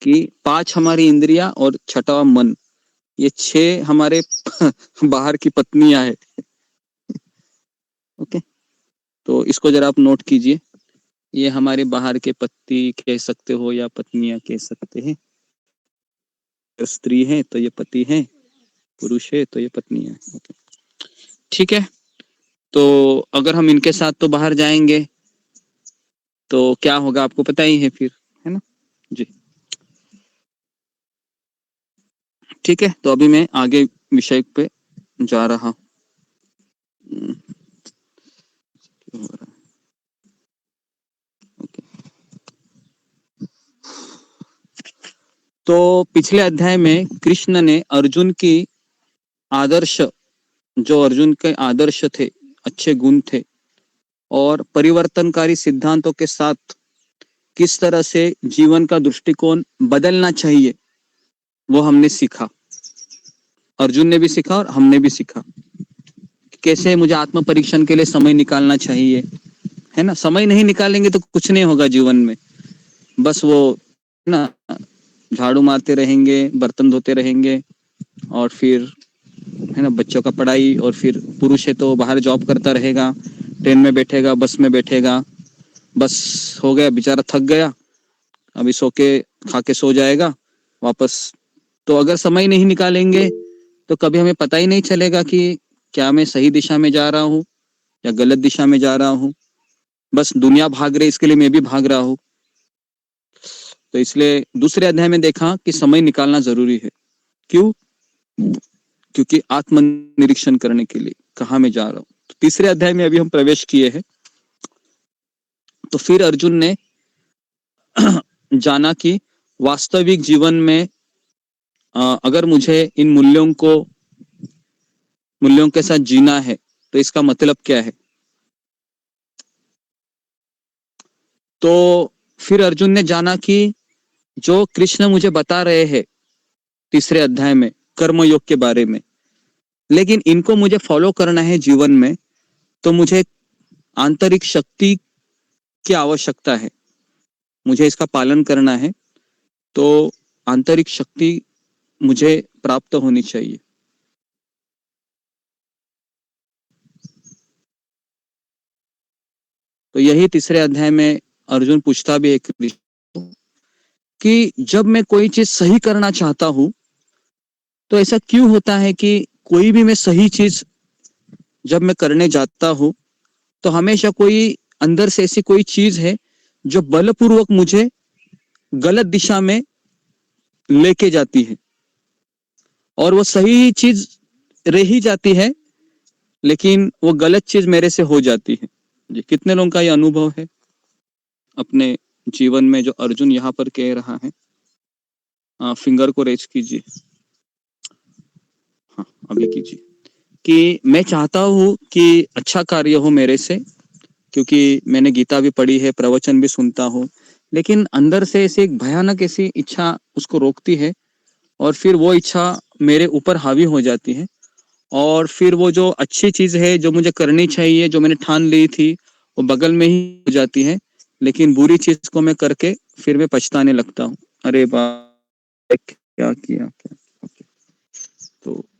कि 5 हमारी इंद्रियां और 6वां मन। ये 6 हमारे बाहर की पत्नियां है। ओके, तो इसको जरा आप नोट कीजिए। ये हमारे बाहर के पति कह सकते हो या पत्नियां कह सकते हैं। अगर स्त्री है तो ये पति है, पुरुष है तो ये पत्नी है। ओके, ठीक है। तो अगर हम इनके साथ तो बाहर जाएंगे तो क्या होगा आपको पता ही है फिर, है ना? जी ठीक है। तो अभी मैं आगे विषय पे जा रहा हूँ। क्यों हो रहा है? ओके। तो पिछले अध्याय में कृष्ण ने अर्जुन की आदर्श, जो अर्जुन के आदर्श थे, अच्छे गुण थे और परिवर्तनकारी सिद्धांतों के साथ किस तरह से जीवन का दृष्टिकोण बदलना चाहिए, वो हमने सीखा। अर्जुन ने भी सीखा और हमने भी सीखा। कैसे मुझे आत्म परीक्षण के लिए समय निकालना चाहिए, है ना? समय नहीं निकालेंगे तो कुछ नहीं होगा जीवन में। बस वो ना, झाड़ू मारते रहेंगे, बर्तन धोते रहेंगे और फिर, है ना, बच्चों का पढ़ाई, और फिर पुरुष है तो बाहर जॉब करता रहेगा, ट्रेन में बैठेगा, बस में बैठेगा, बस हो गया, बेचारा थक गया, अभी सो के खा के सो जाएगा वापस। तो अगर समय नहीं निकालेंगे तो कभी हमें पता ही नहीं चलेगा कि क्या मैं सही दिशा में जा रहा हूँ या गलत दिशा में जा रहा हूँ। बस दुनिया भाग रही, इसके लिए मैं भी भाग रहा हूँ। तो इसलिए दूसरे अध्याय में देखा कि समय निकालना जरूरी है। क्यों? क्योंकि आत्मनिरीक्षण करने के लिए कहाँ मैं जा रहा हूँ। तो तीसरे अध्याय में अभी हम प्रवेश किए हैं। तो फिर अर्जुन ने जाना कि वास्तविक जीवन में अगर मुझे इन मूल्यों के साथ जीना है तो इसका मतलब क्या है। तो फिर अर्जुन ने जाना कि जो कृष्ण मुझे बता रहे हैं तीसरे अध्याय में कर्मयोग के बारे में, लेकिन इनको मुझे फॉलो करना है जीवन में, तो मुझे आंतरिक शक्ति की आवश्यकता है, मुझे इसका पालन करना है। तो आंतरिक शक्ति मुझे प्राप्त होनी चाहिए। तो यही तीसरे अध्याय में अर्जुन पूछता भी है कृष्ण कि जब मैं कोई चीज सही करना चाहता हूं तो ऐसा क्यों होता है कि कोई भी मैं सही चीज जब मैं करने जाता हूं तो हमेशा कोई अंदर से ऐसी कोई चीज है जो बलपूर्वक मुझे गलत दिशा में लेके जाती है, और वो सही चीज रह ही जाती है लेकिन वो गलत चीज मेरे से हो जाती है। जी, कितने लोगों का ये अनुभव है अपने जीवन में जो अर्जुन यहाँ पर कह रहा है, फिंगर को रेज कीजिए, हाँ अभी कीजिए, कि मैं चाहता हूँ कि अच्छा कार्य हो मेरे से, क्योंकि मैंने गीता भी पढ़ी है, प्रवचन भी सुनता हूँ, लेकिन अंदर से ऐसी एक भयानक ऐसी इच्छा उसको रोकती है, और फिर वो इच्छा मेरे ऊपर हावी हो जाती है, और फिर वो जो अच्छी चीज है जो मुझे करनी चाहिए, जो मैंने ठान ली थी, वो बगल में ही हो जाती है, लेकिन बुरी चीज को मैं करके फिर मैं पछताने लगता हूँ, अरे बाप क्या किया क्या।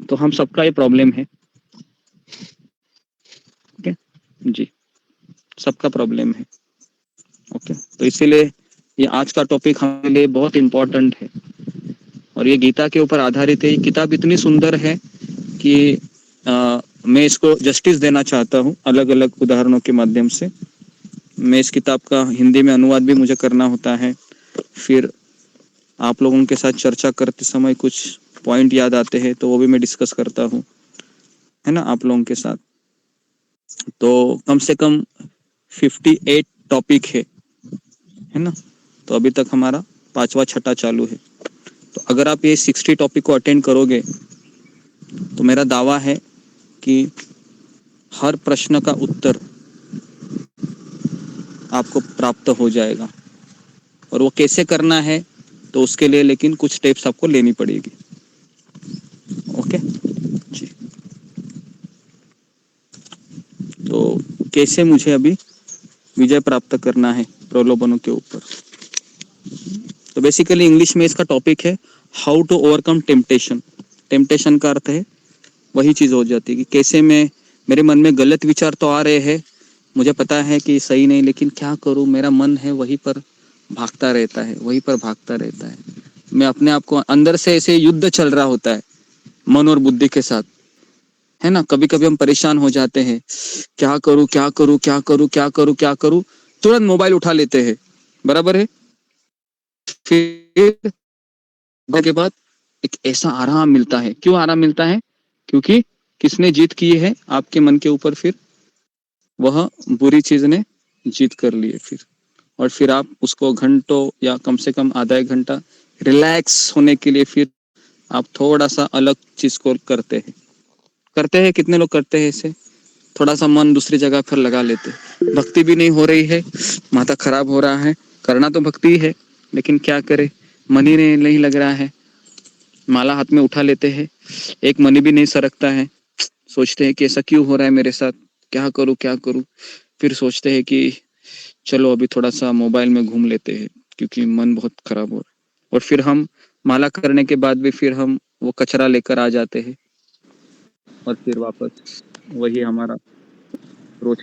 तो हम सबका ये प्रॉब्लम है, ओके जी, सबका प्रॉब्लम है, ओके। तो इसीलिए ये आज का टॉपिक हमारे लिए बहुत इम्पोर्टेंट है, और ये गीता के ऊपर आधारित है। ये किताब इतनी सुंदर है कि मैं इसको जस्टिस देना चाहता हूँ अलग अलग उदाहरणों के माध्यम से। मैं इस किताब का हिंदी में अनुवाद भी मुझे करना होता है, फिर आप लोगों के साथ चर्चा करते समय कुछ पॉइंट याद आते हैं तो वो भी मैं डिस्कस करता हूँ, है ना, आप लोगों के साथ। तो कम से कम 58 टॉपिक है ना, तो अभी तक हमारा 5वां छठा चालू है। तो अगर आप ये 60 टॉपिक को अटेंड करोगे तो मेरा दावा है कि हर प्रश्न का उत्तर आपको प्राप्त हो जाएगा, और वो कैसे करना है तो उसके लिए लेकिन कुछ स्टेप्स आपको लेनी पड़ेगी, ओके जी। तो कैसे मुझे अभी विजय प्राप्त करना है प्रलोभनों के ऊपर, तो बेसिकली इंग्लिश में इसका टॉपिक है how to overcome temptation. Temptation का अर्थ है वही चीज हो जाती है कि कैसे मैं, मेरे मन में गलत विचार तो आ रहे हैं, मुझे पता है कि सही नहीं, लेकिन क्या करूं, मेरा मन है वहीं पर भागता रहता है, वहीं पर भागता रहता है। मैं अपने आप को अंदर से ऐसे युद्ध चल रहा होता है मन और बुद्धि के साथ, है ना। कभी कभी हम परेशान हो जाते हैं, क्या करूं क्या करूं क्या करूं क्या करूं क्या करूं, तुरंत मोबाइल उठा लेते हैं, बराबर है। फिर के बाद एक ऐसा आराम मिलता है, क्यों आराम मिलता है, क्योंकि किसने जीत की है आपके मन के ऊपर, फिर वह बुरी चीज ने जीत कर ली है फिर, और फिर आप उसको घंटों या कम से कम आधा एक घंटा रिलैक्स होने के लिए फिर आप थोड़ा सा अलग चीज को करते हैं कितने लोग करते हैं इसे, थोड़ा सा मन दूसरी जगह फिर लगा लेते हैं। भक्ति भी नहीं हो रही है, माथा खराब हो रहा है, करना तो भक्ति है, लेकिन क्या करे, मन ही नहीं लग रहा है, माला हाथ में उठा लेते हैं, एक मनी भी नहीं सरकता है, सोचते हैं कि ऐसा क्यों हो रहा है मेरे साथ, क्या करूं क्या करूं, फिर सोचते हैं कि चलो अभी थोड़ा सा मोबाइल में घूम लेते हैं क्योंकि मन बहुत खराब हो रहा है, और फिर हम माला करने के बाद भी फिर हम वो कचरा लेकर आ जाते हैं, और फिर वापस वही हमारा रोज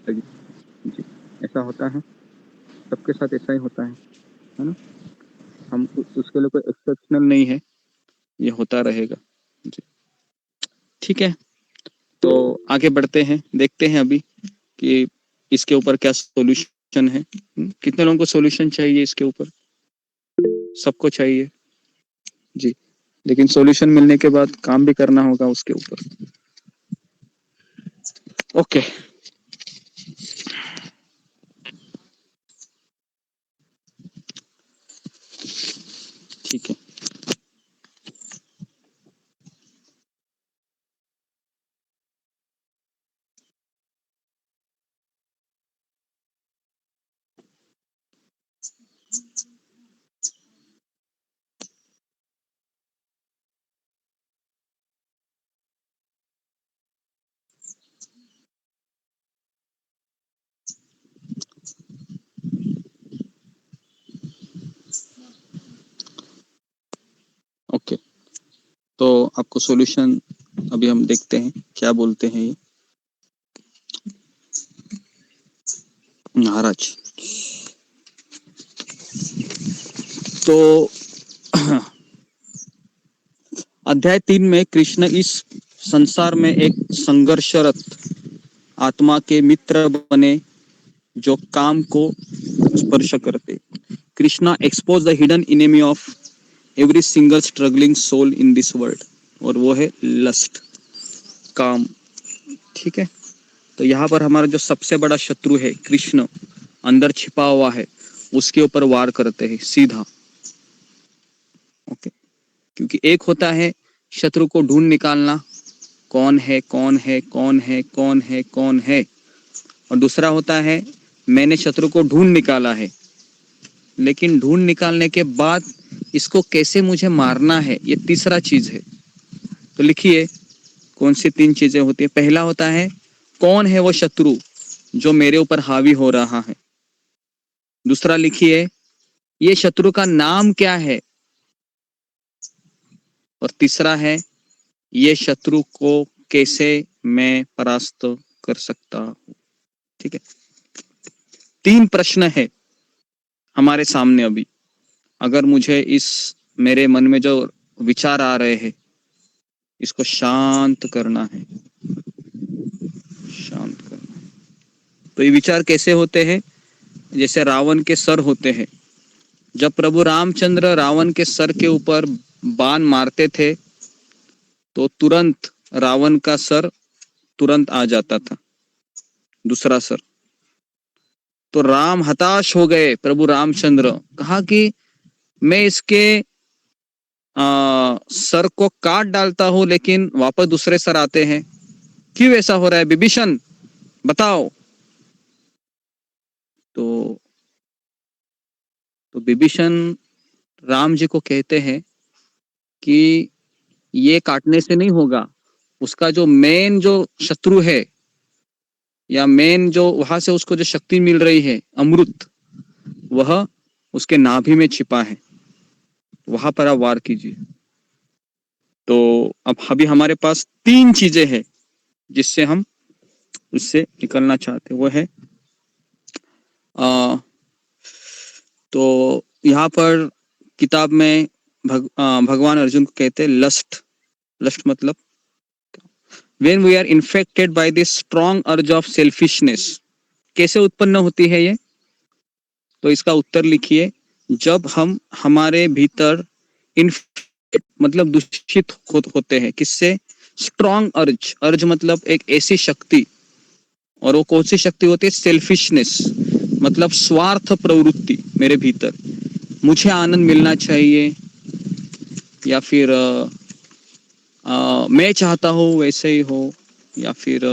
जी, ऐसा होता है, सबके साथ ऐसा ही होता है ना। हम उसके लिए कोई एक्सेप्शनल नहीं है, ये होता रहेगा जी, ठीक है। तो आगे बढ़ते हैं, देखते हैं अभी कि इसके ऊपर क्या सॉल्यूशन है। कितने लोगों को सॉल्यूशन चाहिए इसके ऊपर, सबको चाहिए जी, लेकिन सॉल्यूशन मिलने के बाद काम भी करना होगा उसके ऊपर, ओके ठीक है। ओके, तो आपको सॉल्यूशन अभी हम देखते हैं क्या बोलते हैं ये महाराज। तो अध्याय 3 में कृष्ण इस संसार में एक संघर्षरत आत्मा के मित्र बने जो काम को स्पर्श करते। Krishna expose the hidden enemy of every single struggling soul in this world, और वो है लस्ट, काम, ठीक है। तो यहाँ पर हमारा जो सबसे बड़ा शत्रु है कृष्ण अंदर छिपा हुआ है, उसके ऊपर वार करते हैं सीधा। ओके, क्योंकि एक होता है शत्रु को ढूंढ निकालना, कौन है कौन है कौन है कौन है कौन है, और दूसरा होता है मैंने शत्रु को ढूंढ निकाला है, लेकिन ढूंढ निकालने के बाद इसको कैसे मुझे मारना है, ये तीसरा चीज है। तो लिखिए कौन सी 3 चीजें होती है। पहला होता है कौन है वो शत्रु जो मेरे ऊपर हावी हो रहा है। दूसरा लिखिए ये शत्रु का नाम क्या है। और तीसरा है ये शत्रु को कैसे मैं परास्त कर सकता हूं। ठीक है, 3 प्रश्न है हमारे सामने अभी। अगर मुझे इस मेरे मन में जो विचार आ रहे हैं इसको शांत करना है, शांत करना है। तो ये विचार कैसे होते हैं? जैसे रावण के सर होते हैं। जब प्रभु रामचंद्र रावण के सर के ऊपर बाण मारते थे तो तुरंत रावण का सर तुरंत आ जाता था, दूसरा सर। तो राम हताश हो गए, प्रभु रामचंद्र कहा कि मैं इसके सर को काट डालता हूं लेकिन वापस दूसरे सर आते हैं, क्यों ऐसा हो रहा है विभीषण, बताओ। तो विभीषण राम जी को कहते हैं कि ये काटने से नहीं होगा, उसका जो मेन जो शत्रु है या मेन जो वहां से उसको जो शक्ति मिल रही है अमृत, वह उसके नाभि में छिपा है, वहां पर आप वार कीजिए। तो अब अभी हमारे पास 3 चीजें हैं जिससे हम उससे निकलना चाहते हैं। वो है तो यहाँ पर किताब में भगवान अर्जुन को कहते हैं लस्ट। लस्ट मतलब when we are infected by this strong urge of selfishness, कैसे उत्पन्न होती है ये? तो इसका उत्तर लिखिए, जब हम हमारे भीतर मतलब दूषित होते हैं। किससे? स्ट्रॉन्ग अर्ज। अर्ज मतलब एक ऐसी शक्ति, और वो कौन सी शक्ति होती है? सेल्फिशनेस मतलब स्वार्थ प्रवृत्ति मेरे भीतर। मुझे आनंद मिलना चाहिए, या फिर मैं चाहता हूँ वैसे ही हो, या फिर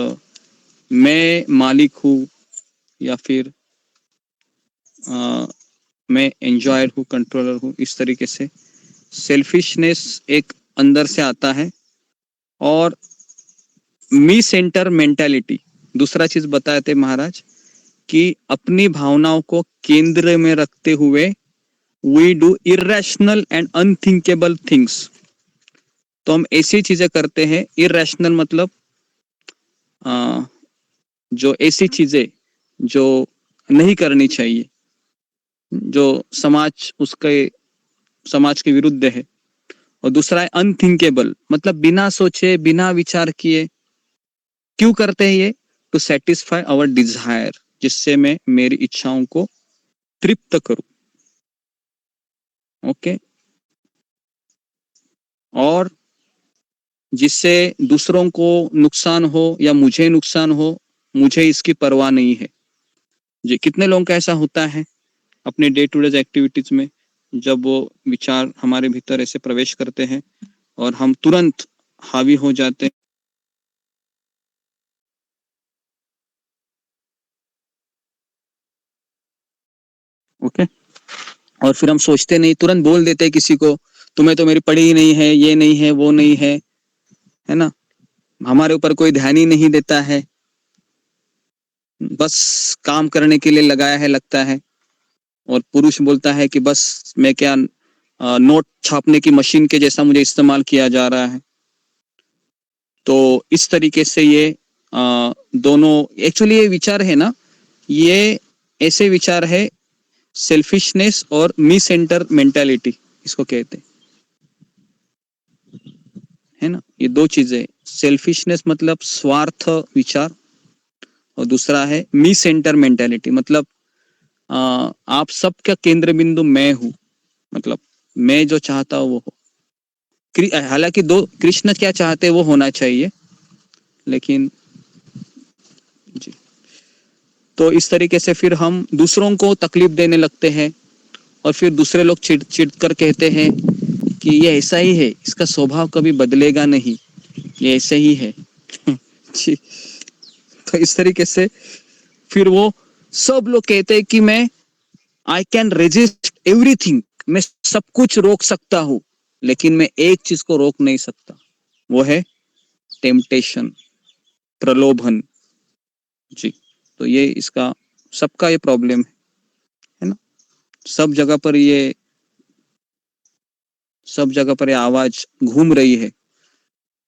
मैं मालिक हूँ, या फिर मैं एंजॉयर हूँ, कंट्रोलर हूँ। इस तरीके से सेल्फिशनेस एक अंदर से आता है। और मी सेंटर मेंटालिटी, दूसरा चीज बताए थे महाराज कि अपनी भावनाओं को केंद्र में रखते हुए we do irrational and unthinkable things. तो हम ऐसी चीजें करते हैं, इरेशनल मतलब जो ऐसी चीजें जो नहीं करनी चाहिए, जो समाज के विरुद्ध है। और दूसरा है अनथिंकेबल मतलब बिना सोचे बिना विचार किए। क्यों करते हैं ये? टू सेटिस्फाई आवर डिजायर, जिससे मैं मेरी इच्छाओं को तृप्त करूं। ओके, और जिससे दूसरों को नुकसान हो या मुझे नुकसान हो, मुझे इसकी परवाह नहीं है। जी, कितने लोगों का ऐसा होता है अपने डे टू डे एक्टिविटीज में, जब वो विचार हमारे भीतर ऐसे प्रवेश करते हैं और हम तुरंत हावी हो जाते हैं। ओके, और फिर हम सोचते नहीं, तुरंत बोल देते हैं किसी को, तुम्हें तो मेरी पड़ी ही नहीं है, ये नहीं है, वो नहीं है ना। हमारे ऊपर कोई ध्यान ही नहीं देता है, बस काम करने के लिए लगाया है लगता है। और पुरुष बोलता है कि बस मैं क्या नोट छापने की मशीन के जैसा मुझे इस्तेमाल किया जा रहा है। तो इस तरीके से ये दोनों एक्चुअली ये विचार है ना, ये ऐसे विचार है सेल्फिशनेस और मी सेंटर मेंटालिटी इसको कहते हैं, है ना। ये 2 चीजें, सेल्फिशनेस मतलब स्वार्थ विचार, और दूसरा है मी सेंटर मेंटालिटी मतलब आप सबका केंद्र बिंदु मैं हूं, मतलब मैं जो चाहता हूं वो हो। हालांकि कृष्ण क्या चाहते वो होना चाहिए, लेकिन जी। तो इस तरीके से फिर हम दूसरों को तकलीफ देने लगते हैं और फिर दूसरे लोग चिढ़ चिढ़ कर कहते हैं कि ये ऐसा ही है, इसका स्वभाव कभी बदलेगा नहीं, ये ऐसे ही है। जी। तो इस तरीके से फिर वो सब लोग कहते हैं कि मैं आई कैन रेजिस्ट एवरीथिंग, मैं सब कुछ रोक सकता हूँ, लेकिन मैं एक चीज को रोक नहीं सकता, वो है टेम्पटेशन, प्रलोभन। जी। तो ये इसका सबका ये प्रॉब्लम है ना, सब जगह पर ये आवाज घूम रही है।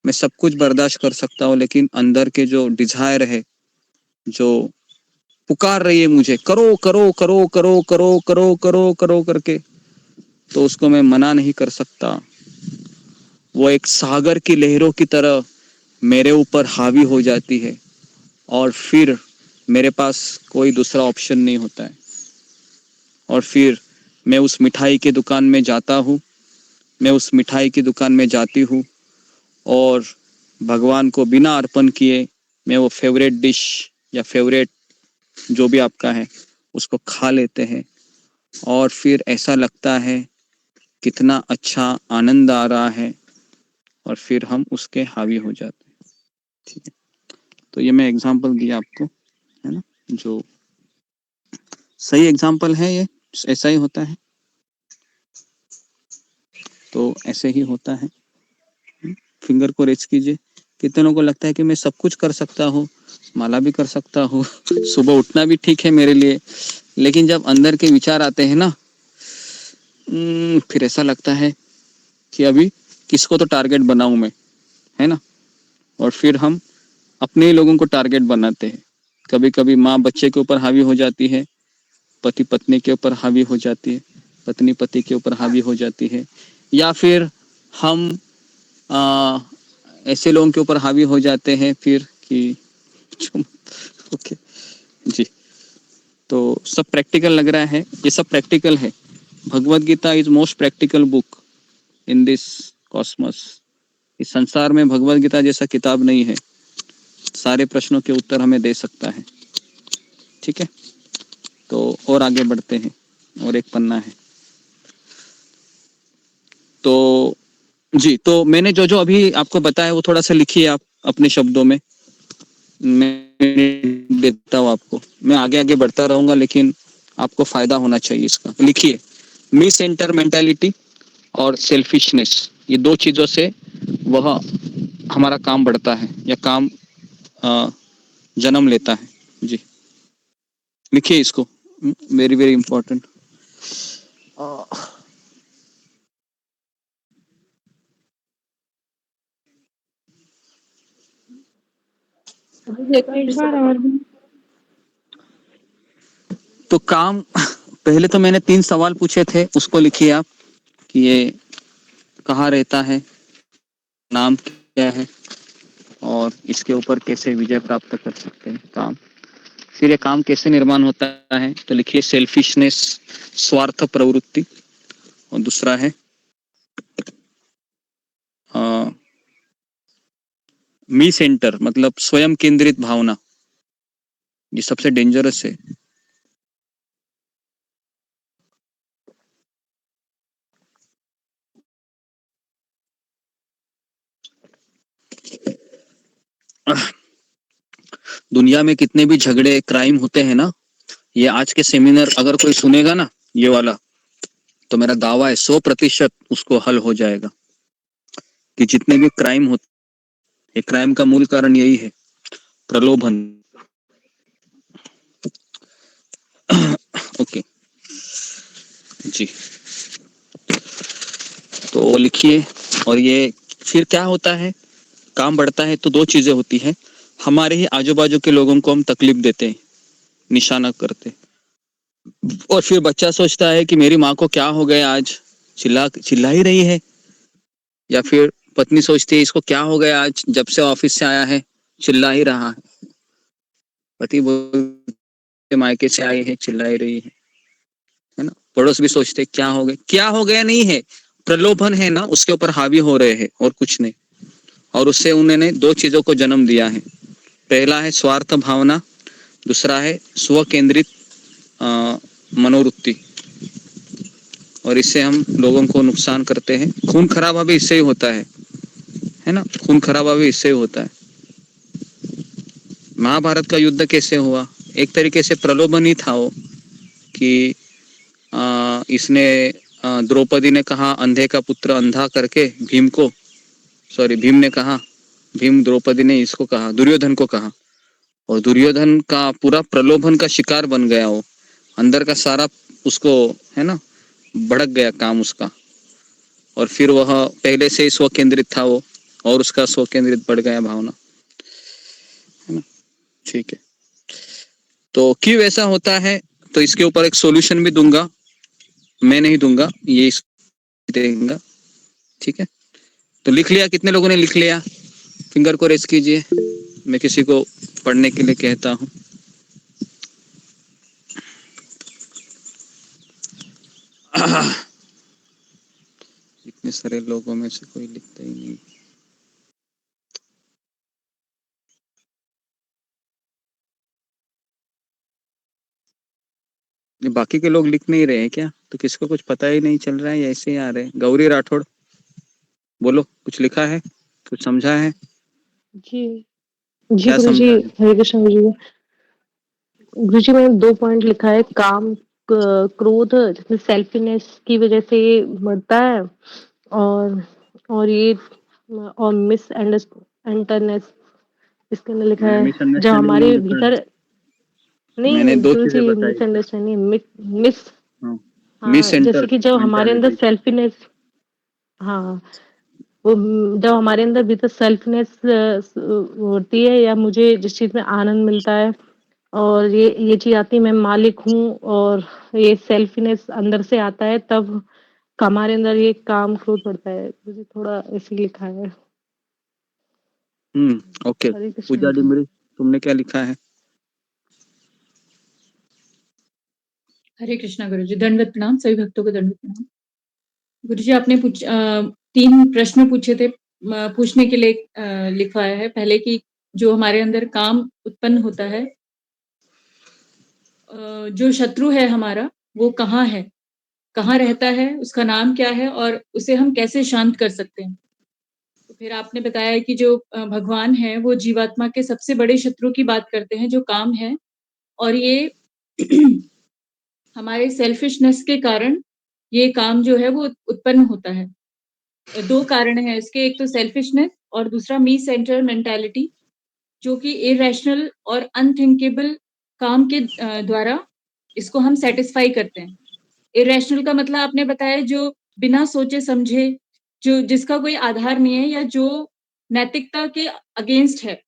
मैं सब कुछ बर्दाश्त कर सकता हूँ, लेकिन अंदर के जो डिजायर है, जो पुकार रही है मुझे, करो करो करो करो करो करो करो करो करके, तो उसको मैं मना नहीं कर सकता। वो एक सागर की लहरों की तरह मेरे ऊपर हावी हो जाती है और फिर मेरे पास कोई दूसरा ऑप्शन नहीं होता है। और फिर मैं उस मिठाई की दुकान में जाता हूँ, मैं उस मिठाई की दुकान में जाती हूँ और भगवान को बिना अर्पण किए मैं वो फेवरेट डिश या फेवरेट जो भी आपका है उसको खा लेते हैं और फिर ऐसा लगता है कितना अच्छा आनंद आ रहा है और फिर हम उसके हावी हो जाते हैं। ठीक है, तो ये मैं एग्जांपल दिया आपको, है ना, जो सही एग्जांपल है, ये ऐसा ही होता है। तो ऐसे ही होता है। फिंगर को रेज कीजिए। कितनों को लगता है कि मैं सब कुछ कर सकता हूँ, माला भी कर सकता हूँ, सुबह उठना भी ठीक है मेरे लिए, लेकिन जब अंदर के विचार आते हैं ना, फिर ऐसा लगता है कि अभी किसको तो टारगेट बनाऊं मैं, है ना। और फिर हम अपने ही लोगों को टारगेट बनाते हैं। कभी कभी माँ बच्चे के ऊपर हावी हो जाती है, पति पत्नी के ऊपर हावी हो जाती है, पत्नी पति के ऊपर हावी हो जाती है, या फिर हम ऐसे लोगों के ऊपर हावी हो जाते हैं फिर कि ओके जी। तो सब प्रैक्टिकल लग रहा है, ये सब प्रैक्टिकल है। Bhagavad Gita is most practical book in this cosmos. इस संसार में भगवद गीता जैसा किताब नहीं है, सारे प्रश्नों के उत्तर हमें दे सकता है। ठीक है, तो और आगे बढ़ते हैं, और एक पन्ना है। तो जी, तो मैंने जो जो अभी आपको बताया वो थोड़ा सा लिखिए आप अपने शब्दों में, मैं देता हूँ आपको। मैं आगे आगे बढ़ता रहूंगा, लेकिन आपको फायदा होना चाहिए इसका। लिखिए, मी सेंटर मेंटालिटी और सेल्फिशनेस, ये दो चीजों से वह हमारा काम बढ़ता है या काम जन्म लेता है। जी, लिखिए इसको, वेरी वेरी इंपॉर्टेंट। एक बार और भी। तो काम, पहले तो मैंने 3 सवाल पूछे थे, उसको लिखिए आप कि ये कहाँ रहता है, नाम क्या है, और इसके ऊपर कैसे विजय प्राप्त कर सकते हैं काम। फिर ये काम कैसे निर्माण होता है, तो लिखिए सेल्फिशनेस, स्वार्थ प्रवृत्ति। और दूसरा है मी सेंटर, मतलब स्वयं केंद्रित भावना, ये सबसे डेंजरस है। दुनिया में कितने भी झगड़े क्राइम होते हैं ना, ये आज के सेमिनार अगर कोई सुनेगा ना ये वाला, तो मेरा दावा है 100% उसको हल हो जाएगा। कि जितने भी क्राइम होते, ये क्राइम का मूल कारण यही है, प्रलोभन। ओके जी, तो लिखिए। और ये फिर क्या होता है, काम बढ़ता है तो 2 चीजें होती है। हमारे ही आजू बाजू के लोगों को हम तकलीफ देते हैं, निशाना करते, और फिर बच्चा सोचता है कि मेरी माँ को क्या हो गया आज, चिल्ला ही रही है। या फिर पत्नी सोचती है इसको क्या हो गया आज, जब से ऑफिस से आया है चिल्ला ही रहा है। पति बोलते मायके से आई है चिल्ला ही रही है ना। पड़ोस भी सोचते क्या हो गया, क्या हो गया नहीं है, प्रलोभन है ना, उसके ऊपर हावी हो रहे हैं और कुछ नहीं। और उससे उन्होंने 2 चीजों को जन्म दिया है। पहला है स्वार्थ भावना, दूसरा है स्व केंद्रित मनोवृत्ति, और इससे हम लोगों को नुकसान करते हैं। खून खराबा भी इससे ही होता है ना, खून खराबा भी इससे ही होता है। महाभारत का युद्ध कैसे हुआ? एक तरीके से प्रलोभन ही था वो, कि इसने द्रौपदी ने कहा अंधे का पुत्र अंधा करके भीम को, सॉरी भीम ने कहा, भीम द्रौपदी ने इसको कहा, दुर्योधन को कहा, और दुर्योधन का पूरा प्रलोभन का शिकार बन गया वो, अंदर का सारा उसको है ना भड़क गया काम उसका, और फिर वह पहले से ही स्व केंद्रित था वो, और उसका स्व केंद्रित बढ़ गया भावना, है ना। ठीक है, तो क्यों ऐसा होता है, तो इसके ऊपर एक सॉल्यूशन भी दूंगा, मैं नहीं दूंगा, ये देगा। ठीक है, तो लिख लिया? कितने लोगों ने लिख लिया? फिंगर को रेस कीजिए, मैं किसी को पढ़ने के लिए कहता हूँ। इतने सारे लोगों में से कोई लिखता ही नहीं। ये बाकी के लोग लिख नहीं रहे हैं क्या? तो किसको कुछ पता ही नहीं चल रहा है या ऐसे ही आ रहे हैं? गौरी राठौड़, बोलो, कुछ लिखा है, कुछ समझा है? जी जी क्या गुरु जी, समझा है? हरे कृष्ण गुरु जी। गुरु जी मैंने 2 पॉइंट लिखा है, काम क्रोध जिसमें सेल्फीनेस की वजह से ये बढ़ता है, और ये और मिस अंडरस्टैंडनेस, इसके अंदर लिखा मैंने है जब मिसअंडरस्टैंडिंग नहीं हमारे लिखा है, भीतर, नहीं मैंने दो गुरु चीजें जी बताई है। मिसअंडरस्टैंडिंग मिस, हाँ, हाँ मिस जैसे कि जब हमारे अंदर मेंटालिटी। सेल्फीनेस, हाँ वो जब हमारे अंदर भीतर सेल्फनेस होती है, या मुझे जिस चीज में आनंद मिलता है और ये चीज आती है मैं मालिक हूँ, और ये सेल्फनेस अंदर से आता है, तब हमारे अंदर ये काम क्रोध पड़ता है। मुझे थोड़ा ऐसे ही लिखा है। ओके। हरे कृष्ण पूजा जी। डिमरी, तुमने क्या लिखा है? हरे कृष्णा गुरु जी, दंडवत प्रणाम, सभी भक्तों को दंडवत प्रणाम। गुरु जी आपने 3 प्रश्न पूछे थे, पूछने के लिए लिखवाया है। पहले कि जो हमारे अंदर काम उत्पन्न होता है, जो शत्रु है हमारा, वो कहाँ है, कहाँ रहता है, उसका नाम क्या है, और उसे हम कैसे शांत कर सकते हैं। तो फिर आपने बताया कि जो भगवान है वो जीवात्मा के सबसे बड़े शत्रु की बात करते हैं, जो काम है, और ये हमारे सेल्फिशनेस के कारण ये काम जो है वो उत्पन्न होता है। 2 कारण हैं इसके, एक तो सेल्फिशनेस और दूसरा मी सेंटर मेंटालिटी, जो कि इरेशनल और अनथिंकेबल काम के द्वारा इसको हम सेटिस्फाई करते हैं। इरेशनल का मतलब आपने बताया जो बिना सोचे समझे, जो जिसका कोई आधार नहीं है, या जो नैतिकता के अगेंस्ट है,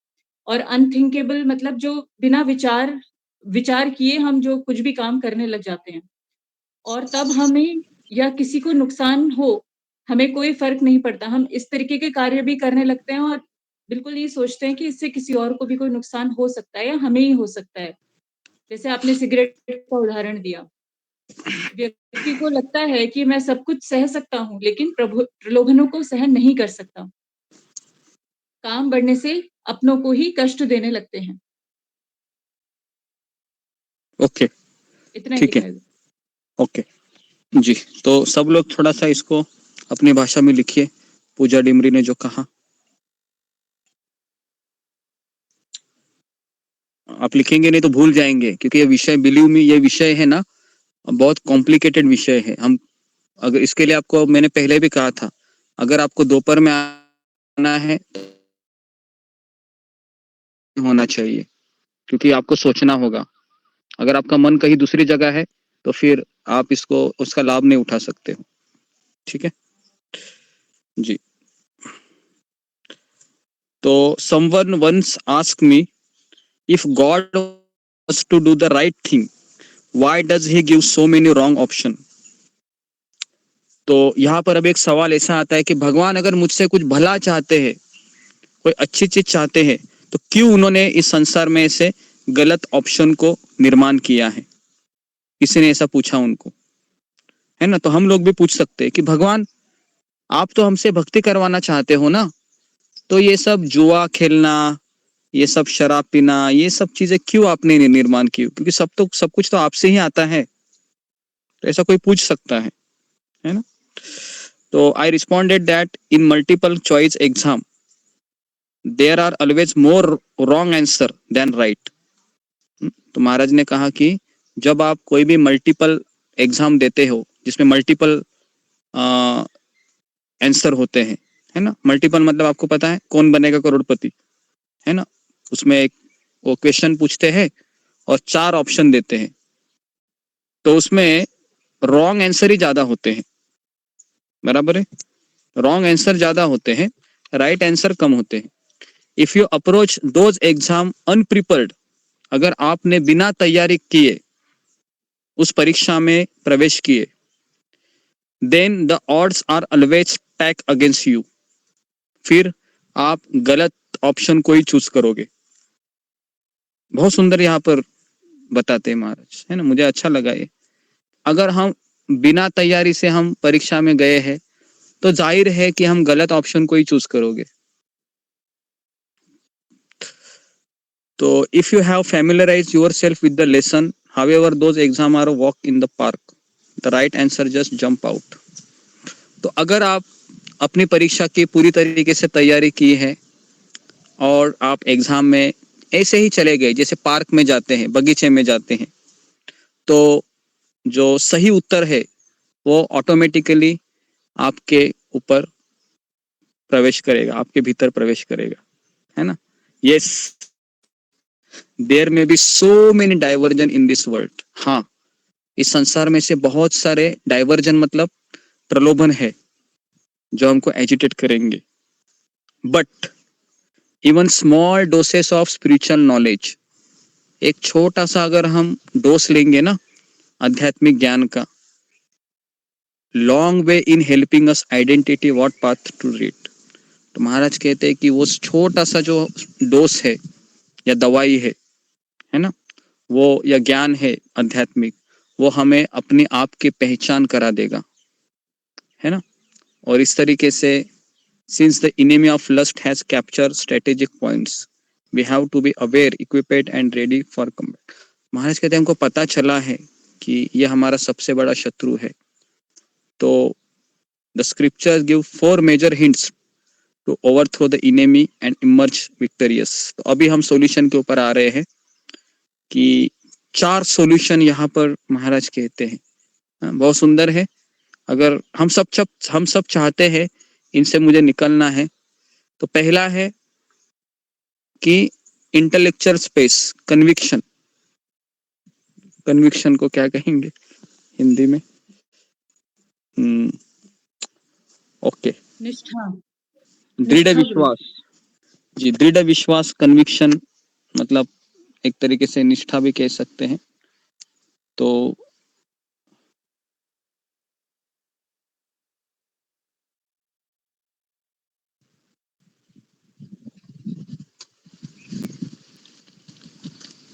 और अनथिंकेबल मतलब जो बिना विचार किए हम जो कुछ भी काम करने लग जाते हैं, और तब हमें या किसी को नुकसान हो, हमें कोई फर्क नहीं पड़ता, हम इस तरीके के कार्य भी करने लगते हैं और बिल्कुल ये सोचते हैं कि इससे किसी और को भी कोई नुकसान हो सकता है या हमें ही हो सकता है। जैसे आपने सिगरेट का उदाहरण दिया, व्यक्ति को लगता है कि मैं सब कुछ सह सकता हूँ, लेकिन प्रलोभनों को सहन नहीं कर सकता। काम बढ़ने से अपनों को ही कष्ट देने लगते हैं। ओके, इतना ही ठीक है, लिखा है। ओके जी। तो सब लोग थोड़ा सा इसको अपनी भाषा में लिखिए, पूजा डिमरी ने जो कहा। आप लिखेंगे नहीं तो भूल जाएंगे, क्योंकि ये विषय, बिलीव मी, ये विषय है ना बहुत कॉम्प्लिकेटेड विषय है। हम अगर इसके लिए आपको, मैंने पहले भी कहा था, अगर आपको दोपहर में आना है होना चाहिए, क्योंकि आपको सोचना होगा। अगर आपका मन कहीं दूसरी जगह है तो फिर आप इसको, उसका लाभ नहीं उठा सकते हो। ठीक है जी। तो someone once asked me, if God was to do the right thing, why does he give so many wrong option? तो यहाँ पर अब एक सवाल ऐसा आता है कि भगवान अगर मुझसे कुछ भला चाहते हैं, कोई अच्छी चीज चाहते हैं, तो क्यों उन्होंने इस संसार में ऐसे गलत ऑप्शन को निर्माण किया है? किसी ने ऐसा पूछा उनको, है ना। तो हम लोग भी पूछ सकते हैं कि भगवान, आप तो हमसे भक्ति करवाना चाहते हो ना, तो ये सब जुआ खेलना, ये सब शराब पीना, ये सब चीजें क्यों आपने निर्माण की? क्योंकि सब कुछ तो आपसे ही आता है। तो ऐसा कोई पूछ सकता है ना? तो I responded that in multiple choice exam there are always more wrong answer than right. तो महाराज ने कहा कि जब आप कोई भी मल्टीपल एग्जाम देते हो जिसमें मल्टीपल आंसर होते हैं, है ना? मल्टीपल मतलब आपको पता है कौन बनेगा करोड़पति, है ना? उसमें एक वो क्वेश्चन पूछते हैं और 4 ऑप्शन देते हैं, तो उसमें रॉन्ग आंसर ही ज्यादा होते हैं, बराबर है? रॉन्ग आंसर ज्यादा होते हैं, राइट आंसर कम होते हैं। If you approach those exam अनप्रिपेयर्ड, अगर आपने बिना तैयारी किए उस परीक्षा में प्रवेश किए, then the odds are always stack against you, फिर आप गलत ऑप्शन को ही चूज करोगे। बहुत सुंदर यहाँ पर बताते हैं महाराज, है ना? मुझे अच्छा लगा ये। अगर हम बिना तैयारी से हम परीक्षा में गए हैं तो जाहिर है कि हम गलत ऑप्शन को ही चूज करोगे। तो if you have familiarise yourself with the lesson, however those exam are walk in the park, the right answer just jump out. तो अगर आप अपनी परीक्षा की पूरी तरीके से तैयारी की है और आप एग्जाम में ऐसे ही चले गए, जैसे पार्क में जाते हैं, बगीचे में जाते हैं, तो जो सही उत्तर है वो ऑटोमेटिकली आपके ऊपर प्रवेश करेगा, आपके भीतर प्रवेश करेगा, है ना? Yes, there may be so many diversion in this world. हाँ, इस संसार में से बहुत सारे डाइवर्जन मतलब प्रलोभन है जो हमको एजिटेट करेंगे, but even small doses of spiritual knowledge, एक छोटा सा अगर हम डोज लेंगे ना आध्यात्मिक ज्ञान का, long way in helping us identity what path to read. तो महाराज कहते हैं कि वो छोटा सा जो डोज है या दवाई है ना, वो या ज्ञान है आध्यात्मिक, वो हमें अपने आप की पहचान करा देगा, है ना? और इस तरीके से since the enemy of lust has captured strategic points, we have to be aware, equipped and ready for combat। महाराज कहते हैं हमको पता चला है कि ये हमारा सबसे बड़ा शत्रु है। तो the scriptures give 4 major hints to overthrow the enemy and emerge victorious। तो अभी हम सॉल्यूशन के ऊपर आ रहे हैं कि 4 सॉल्यूशन यहाँ पर महाराज कहते हैं। बहुत सुंदर है। अगर हम सब चाहते हैं इनसे मुझे निकलना है, तो पहला है कि इंटेलेक्चुअल स्पेस, कन्विक्शन। कन्विक्शन को क्या कहेंगे हिंदी में? ओके, निष्ठा, दृढ़ विश्वास। जी, दृढ़ विश्वास, कन्विक्शन मतलब एक तरीके से निष्ठा भी कह सकते हैं। तो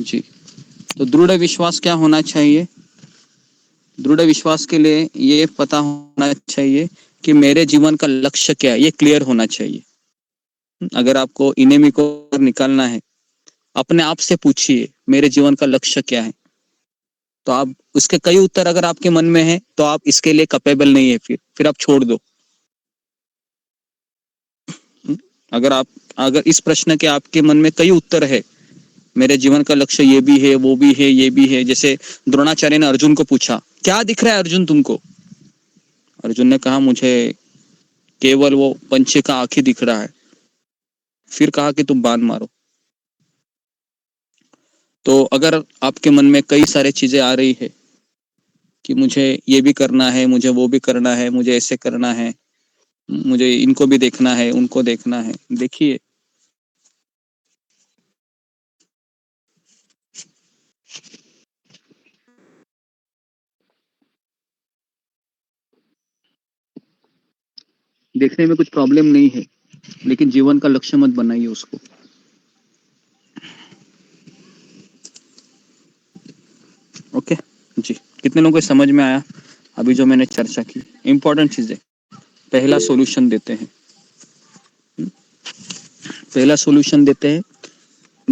जी, तो दृढ़ विश्वास क्या होना चाहिए? दृढ़ विश्वास के लिए ये पता होना चाहिए कि मेरे जीवन का लक्ष्य क्या है, ये क्लियर होना चाहिए। अगर आपको इनेमी को निकालना है, अपने आप से पूछिए मेरे जीवन का लक्ष्य क्या है। तो आप उसके कई उत्तर अगर आपके मन में है तो आप इसके लिए कैपेबल नहीं है, फिर आप छोड़ दो। अगर इस प्रश्न के आपके मन में कई उत्तर है, मेरे जीवन का लक्ष्य ये भी है, वो भी है, ये भी है। जैसे द्रोणाचार्य ने अर्जुन को पूछा, क्या दिख रहा है अर्जुन तुमको? अर्जुन ने कहा मुझे केवल वो पंछी का आंख ही दिख रहा है। फिर कहा कि तुम बाण मारो। तो अगर आपके मन में कई सारे चीजें आ रही है कि मुझे ये भी करना है, मुझे वो भी करना है, मुझे ऐसे करना है, मुझे इनको भी देखना है, उनको देखना है, देखिए देखने में कुछ प्रॉब्लम नहीं है, लेकिन जीवन का लक्ष्य मत बनाइए उसको। ओके जी, कितने लोगों को समझ में आया अभी जो मैंने चर्चा की? इंपॉर्टेंट चीजें। पहला सॉल्यूशन देते हैं,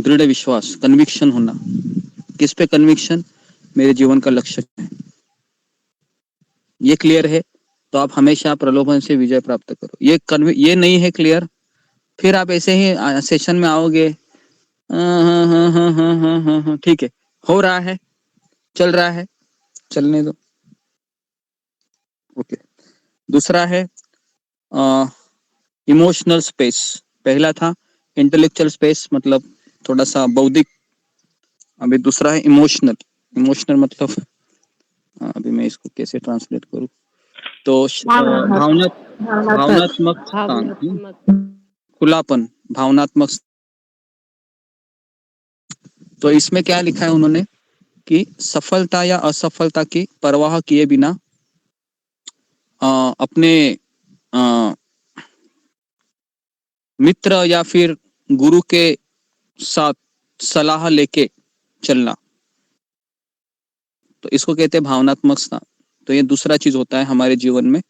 दृढ़ विश्वास, कन्विक्शन होना। किस पे कन्विक्शन? मेरे जीवन का लक्ष्य क्या है, ये क्लियर है तो आप हमेशा प्रलोभन से विजय प्राप्त करो। ये नहीं है क्लियर, फिर आप ऐसे ही सेशन में आओगे, हाँ, ठीक है, हो रहा है, चल रहा है, चलने दो। ओके। दूसरा है इमोशनल स्पेस। पहला था इंटेलेक्चुअल स्पेस, मतलब थोड़ा सा बौद्धिक। अभी दूसरा है इमोशनल। इमोशनल मतलब अभी मैं इसको कैसे ट्रांसलेट करूं, तो भावनात्मक स्थान, खुलापन, भावनात्मक। तो इसमें क्या लिखा है उन्होंने कि सफलता या असफलता की परवाह किए बिना अपने मित्र या फिर गुरु के साथ सलाह लेके चलना, तो इसको कहते हैं भावनात्मक स्थान। तो ये दूसरा चीज होता है हमारे जीवन में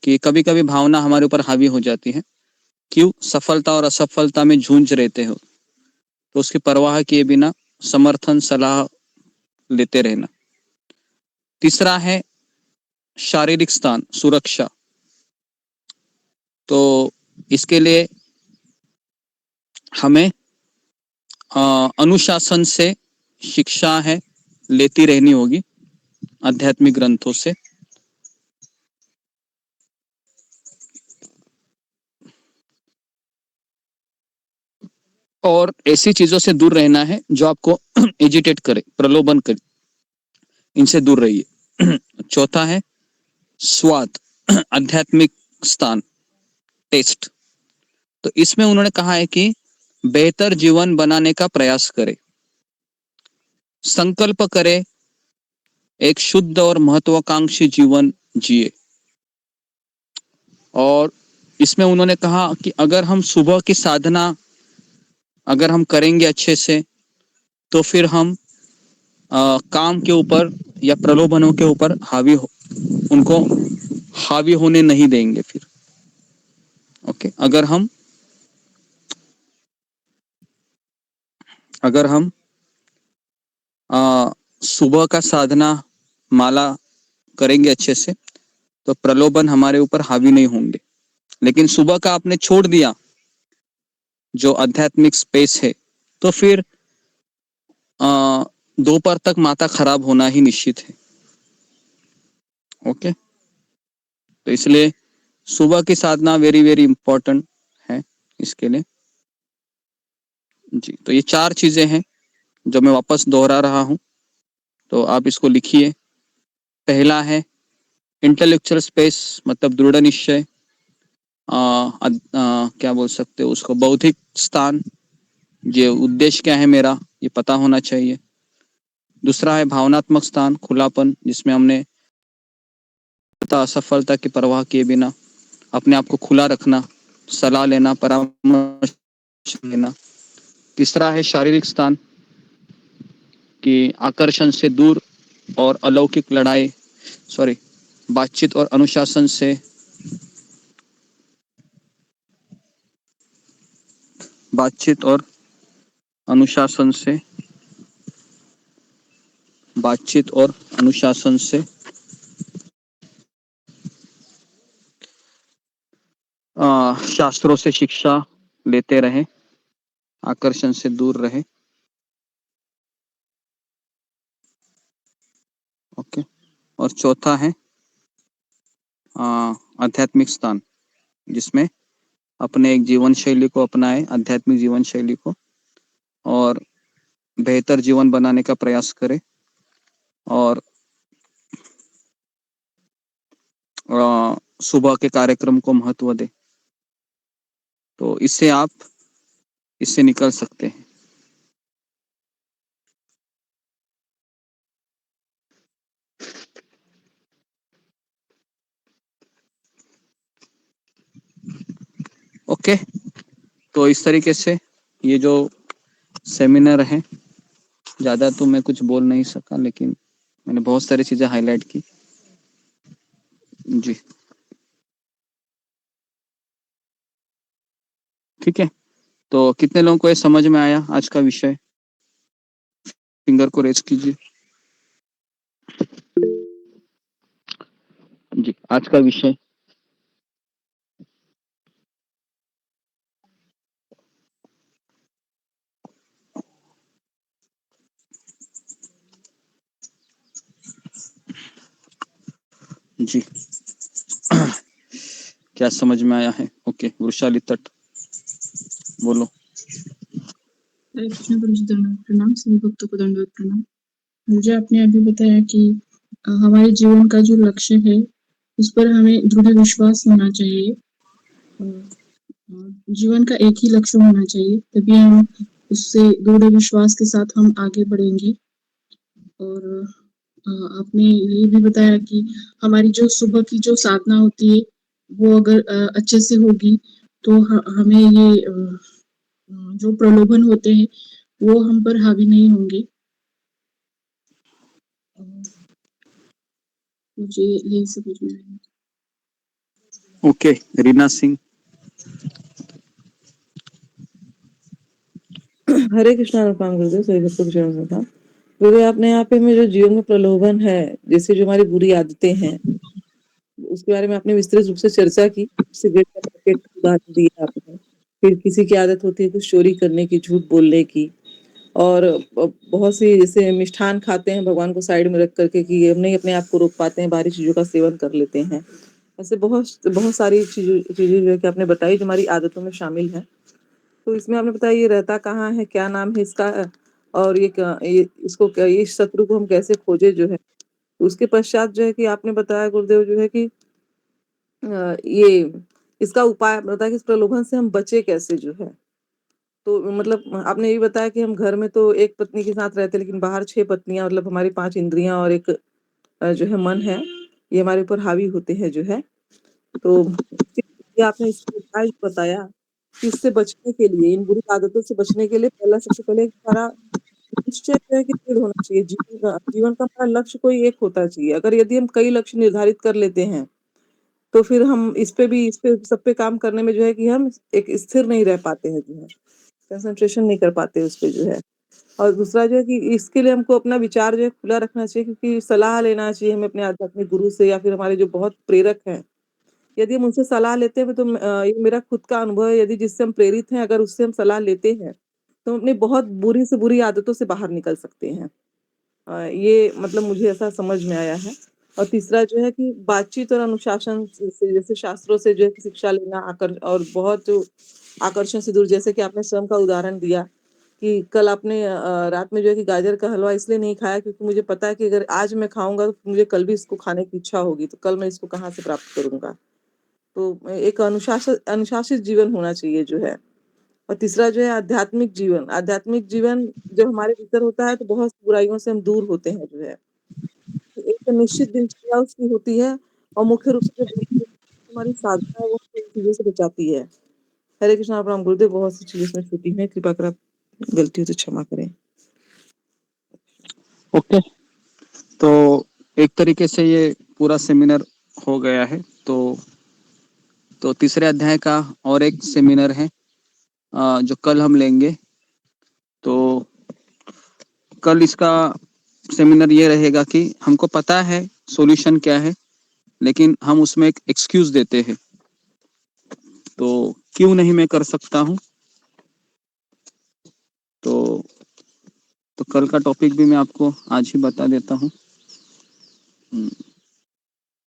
कि कभी कभी भावना हमारे ऊपर हावी हो जाती है। क्यों? सफलता और असफलता में झूंझ रहते हो, तो उसकी परवाह किए बिना समर्थन सलाह लेते रहना। तीसरा है शारीरिक स्थान, सुरक्षा। तो इसके लिए हमें अनुशासन से शिक्षा है लेती रहनी होगी, आध्यात्मिक ग्रंथों से। और ऐसी चीजों से दूर रहना है जो आपको एजिटेट करे, प्रलोभन करे, इनसे दूर रहिए। चौथा है स्वाद, आध्यात्मिक स्थान, टेस्ट। तो इसमें उन्होंने कहा है कि बेहतर जीवन बनाने का प्रयास करे, संकल्प करे, एक शुद्ध और महत्वाकांक्षी जीवन जिए। और इसमें उन्होंने कहा कि अगर हम सुबह की साधना अगर हम करेंगे अच्छे से, तो फिर हम काम के ऊपर या प्रलोभनों के ऊपर उनको हावी होने नहीं देंगे फिर। ओके। अगर हम सुबह का साधना माला करेंगे अच्छे से, तो प्रलोभन हमारे ऊपर हावी नहीं होंगे। लेकिन सुबह का आपने छोड़ दिया जो आध्यात्मिक स्पेस है, तो फिर दोपहर तक माता खराब होना ही निश्चित है। ओके। तो इसलिए सुबह की साधना वेरी वेरी इंपॉर्टेंट है इसके लिए जी। तो ये 4 चीजें हैं जो मैं वापस दोहरा रहा हूं, तो आप इसको लिखिए। पहला है इंटेलेक्चुअल स्पेस, मतलब दृढ़ निश्चय, क्या बोल सकते हो उसको, बौद्धिक स्थान, ये उद्देश्य क्या है मेरा, ये पता होना चाहिए। दूसरा है भावनात्मक स्थान, खुलापन, जिसमें हमने असफलता की परवाह किए बिना अपने आप को खुला रखना, सलाह लेना, परामर्श लेना। तीसरा है शारीरिक स्थान, कि आकर्षण से दूर और अलौकिक बातचीत और अनुशासन से बातचीत और अनुशासन से शास्त्रों से शिक्षा लेते रहे, आकर्षण से दूर रहे। ओके। और चौथा है आध्यात्मिक स्थान, जिसमें अपने एक जीवन शैली को अपनाए, आध्यात्मिक जीवन शैली को, और बेहतर जीवन बनाने का प्रयास करे, और सुबह के कार्यक्रम को महत्व दे। तो इससे निकल सकते हैं। ओके। तो इस तरीके से ये जो सेमिनार है, ज़्यादा तो मैं कुछ बोल नहीं सका, लेकिन मैंने बहुत सारी चीज़ें हाईलाइट की जी। ठीक है। तो कितने लोगों को ये समझ में आया आज का विषय? फिंगर को रेज कीजिए। जी, आज का विषय जी क्या समझ में आया है? ओके, वृषाली तट बोलो। हरे कृष्ण गुरु जी, दंडवत प्रणाम। सभी भक्तों को दंडवत प्रणाम। मुझे आपने अभी बताया कि हमारे जीवन का जो लक्ष्य है उस पर हमें दृढ़ विश्वास होना चाहिए। जीवन का एक ही लक्ष्य होना चाहिए, तभी हम उससे दृढ़ विश्वास के साथ हम आगे बढ़ेंगे। और आपने ये भी बताया कि हमारी जो सुबह की जो साधना होती है वो अगर अच्छे से होगी तो हमें ये जो प्रलोभन होते हैं वो हम पर हावी नहीं होंगे। मुझे यही समझ में आया। ओके, रीना सिंह। हरे कृष्णा अनुपम गुरुदेव, सभी भक्तों को चरण में था। गुरुदेव, आपने यहाँ पे में जो जीवन में प्रलोभन है, जैसे जो हमारी बुरी आदतें हैं, उसके बारे में आपने विस्तृत रूप से चर्चा की। सिगरेट का पैकेट उदाहरण दिया आपने। फिर किसी की आदत होती है कुछ चोरी करने की, झूठ बोलने की, और बहुत सी जैसे मिष्ठान खाते हैं भगवान को साइड में रख करके कि हम नहीं अपने आप को रोक पाते हैं, बाहरी चीजों का सेवन कर लेते हैं। ऐसे बहुत बहुत सारी चीजें जो है कि आपने बताई जो हमारी आदतों में शामिल है। तो इसमें आपने बताया ये रहता कहाँ है, क्या नाम है इसका, और ये इसको ये शत्रु को हम कैसे खोजे जो है। उसके पश्चात जो है कि आपने बताया गुरुदेव जो है कि ये इसका उपाय बताया कि इस प्रलोभन से हम बचे कैसे जो है। तो मतलब आपने ये भी बताया कि हम घर में तो एक पत्नी के साथ रहते हैं, लेकिन बाहर 6 पत्नियां, मतलब हमारी 5 इंद्रियां और एक जो है मन है, ये हमारे ऊपर हावी होते हैं जो है। तो ये आपने इसका उपाय बताया कि इससे बचने के लिए, इन बुरी आदतों से बचने के लिए पहला सबसे पहले हमारा निश्चय जो है कि दृढ़ होना चाहिए। जीवन का हमारा लक्ष्य कोई एक होता चाहिए। अगर यदि हम कई लक्ष्य निर्धारित कर लेते हैं तो फिर हम इस पे सब पे काम करने में जो है कि हम एक स्थिर नहीं रह पाते हैं जो है, कंसंट्रेशन नहीं कर पाते उस पे जो है। और दूसरा जो है कि इसके लिए हमको अपना विचार जो है खुला रखना चाहिए, क्योंकि सलाह लेना चाहिए हमें अपने आध्यात्मिक गुरु से या फिर हमारे जो बहुत प्रेरक हैं। यदि हम उनसे सलाह लेते हैं तो ये मेरा खुद का अनुभव है, यदि जिससे हम प्रेरित हैं अगर उससे हम सलाह लेते हैं तो हम अपनी बहुत बुरी से बुरी आदतों से बाहर निकल सकते हैं। ये मतलब मुझे ऐसा समझ में आया है। और तीसरा जो है कि बातचीत और अनुशासन से, जैसे शास्त्रों से जो है कि शिक्षा लेना और बहुत जो आकर्षण से दूर, जैसे कि आपने स्वयं का उदाहरण दिया कि कल आपने रात में जो है कि गाजर का हलवा इसलिए नहीं खाया क्योंकि मुझे पता है कि अगर आज मैं खाऊंगा तो मुझे कल भी इसको खाने की इच्छा होगी, तो कल मैं इसको कहाँ से प्राप्त करूंगा। तो एक अनुशासित जीवन होना चाहिए जो है। और तीसरा जो है आध्यात्मिक जीवन जब हमारे भीतर होता है तो बहुत सी बुराइयों से हम दूर होते हैं जो है। एक निश्चित दिनचर्या उसकी होती है, और मुख्य रूप से जो हमारी साधना है वो इन चीजों से बचाती है। हरे कृष्णा प्रणाम गुरुदेव, बहुत सी चीजें इसमें छूटी हैं, कृपा कर आप गलती हो तो क्षमा करें। ओके, तो एक तरीके से ये पूरा सेमिनार हो गया है। तो तीसरे अध्याय का और एक सेमिनार है जो कल हम लेंगे। तो कल इसका सेमिनार ये रहेगा कि हमको पता है सॉल्यूशन क्या है, लेकिन हम उसमें एक एक्सक्यूज देते हैं। तो क्यों नहीं मैं कर सकता हूँ। तो कल का टॉपिक भी मैं आपको आज ही बता देता हूँ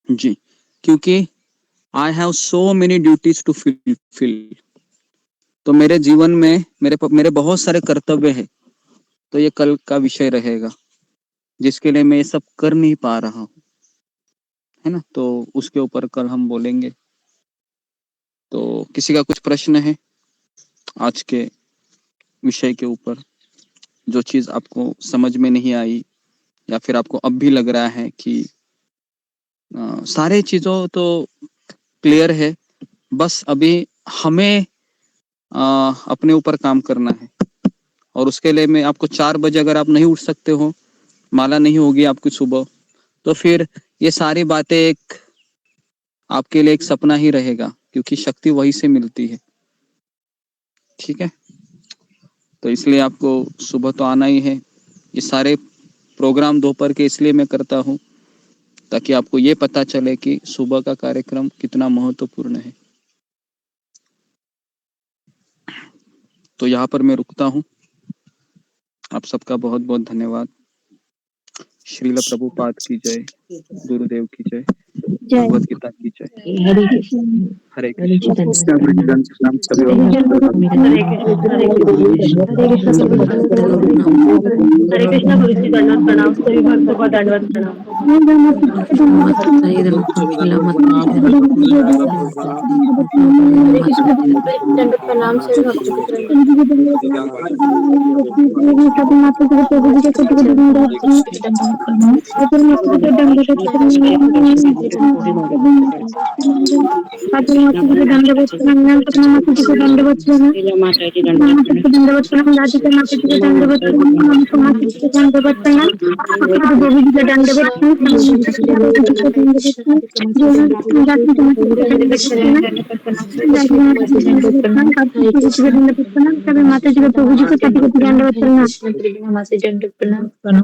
जी, क्योंकि I have so many duties to fill. तो मेरे जीवन में मेरे बहुत सारे कर्तव्य हैं। तो ये कल का विषय रहेगा जिसके लिए मैं ये सब कर नहीं पा रहा हूँ, है ना। तो उसके ऊपर कल हम बोलेंगे। तो किसी का कुछ प्रश्न है आज के विषय के ऊपर, जो चीज आपको समझ में नहीं आई या फिर आपको अब भी लग रहा है कि सारे चीजों तो क्लियर है, बस अभी हमें अपने ऊपर काम करना है। और उसके लिए मैं आपको 4 बजे अगर आप नहीं उठ सकते हो, माला नहीं होगी आपकी सुबह, तो फिर ये सारी बातें एक आपके लिए एक सपना ही रहेगा, क्योंकि शक्ति वही से मिलती है। ठीक है। तो इसलिए आपको सुबह तो आना ही है। ये सारे प्रोग्राम दोपहर के इसलिए मैं करता हूँ ताकि आपको ये पता चले कि सुबह का कार्यक्रम कितना महत्वपूर्ण है। तो यहाँ पर मैं रुकता हूँ। आप सबका बहुत बहुत धन्यवाद। श्रील प्रभुपाद की जय, गुरुदेव की जय, भगवत गीता की जय। हरे कृष्ण। हरे हरे कृष्ण। कृष्ण। हरे कृष्ण गुरु जी, दंडवत प्रणाम। सभी भक्तों को दंडवत प्रणाम। दंडवत प्रणाम सभी भक्तों को।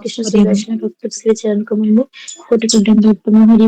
कृष्ण श्री वैष्णव भक्त श्री चरण कमल में कोटि कोटि दंडवत प्रणाम। हरि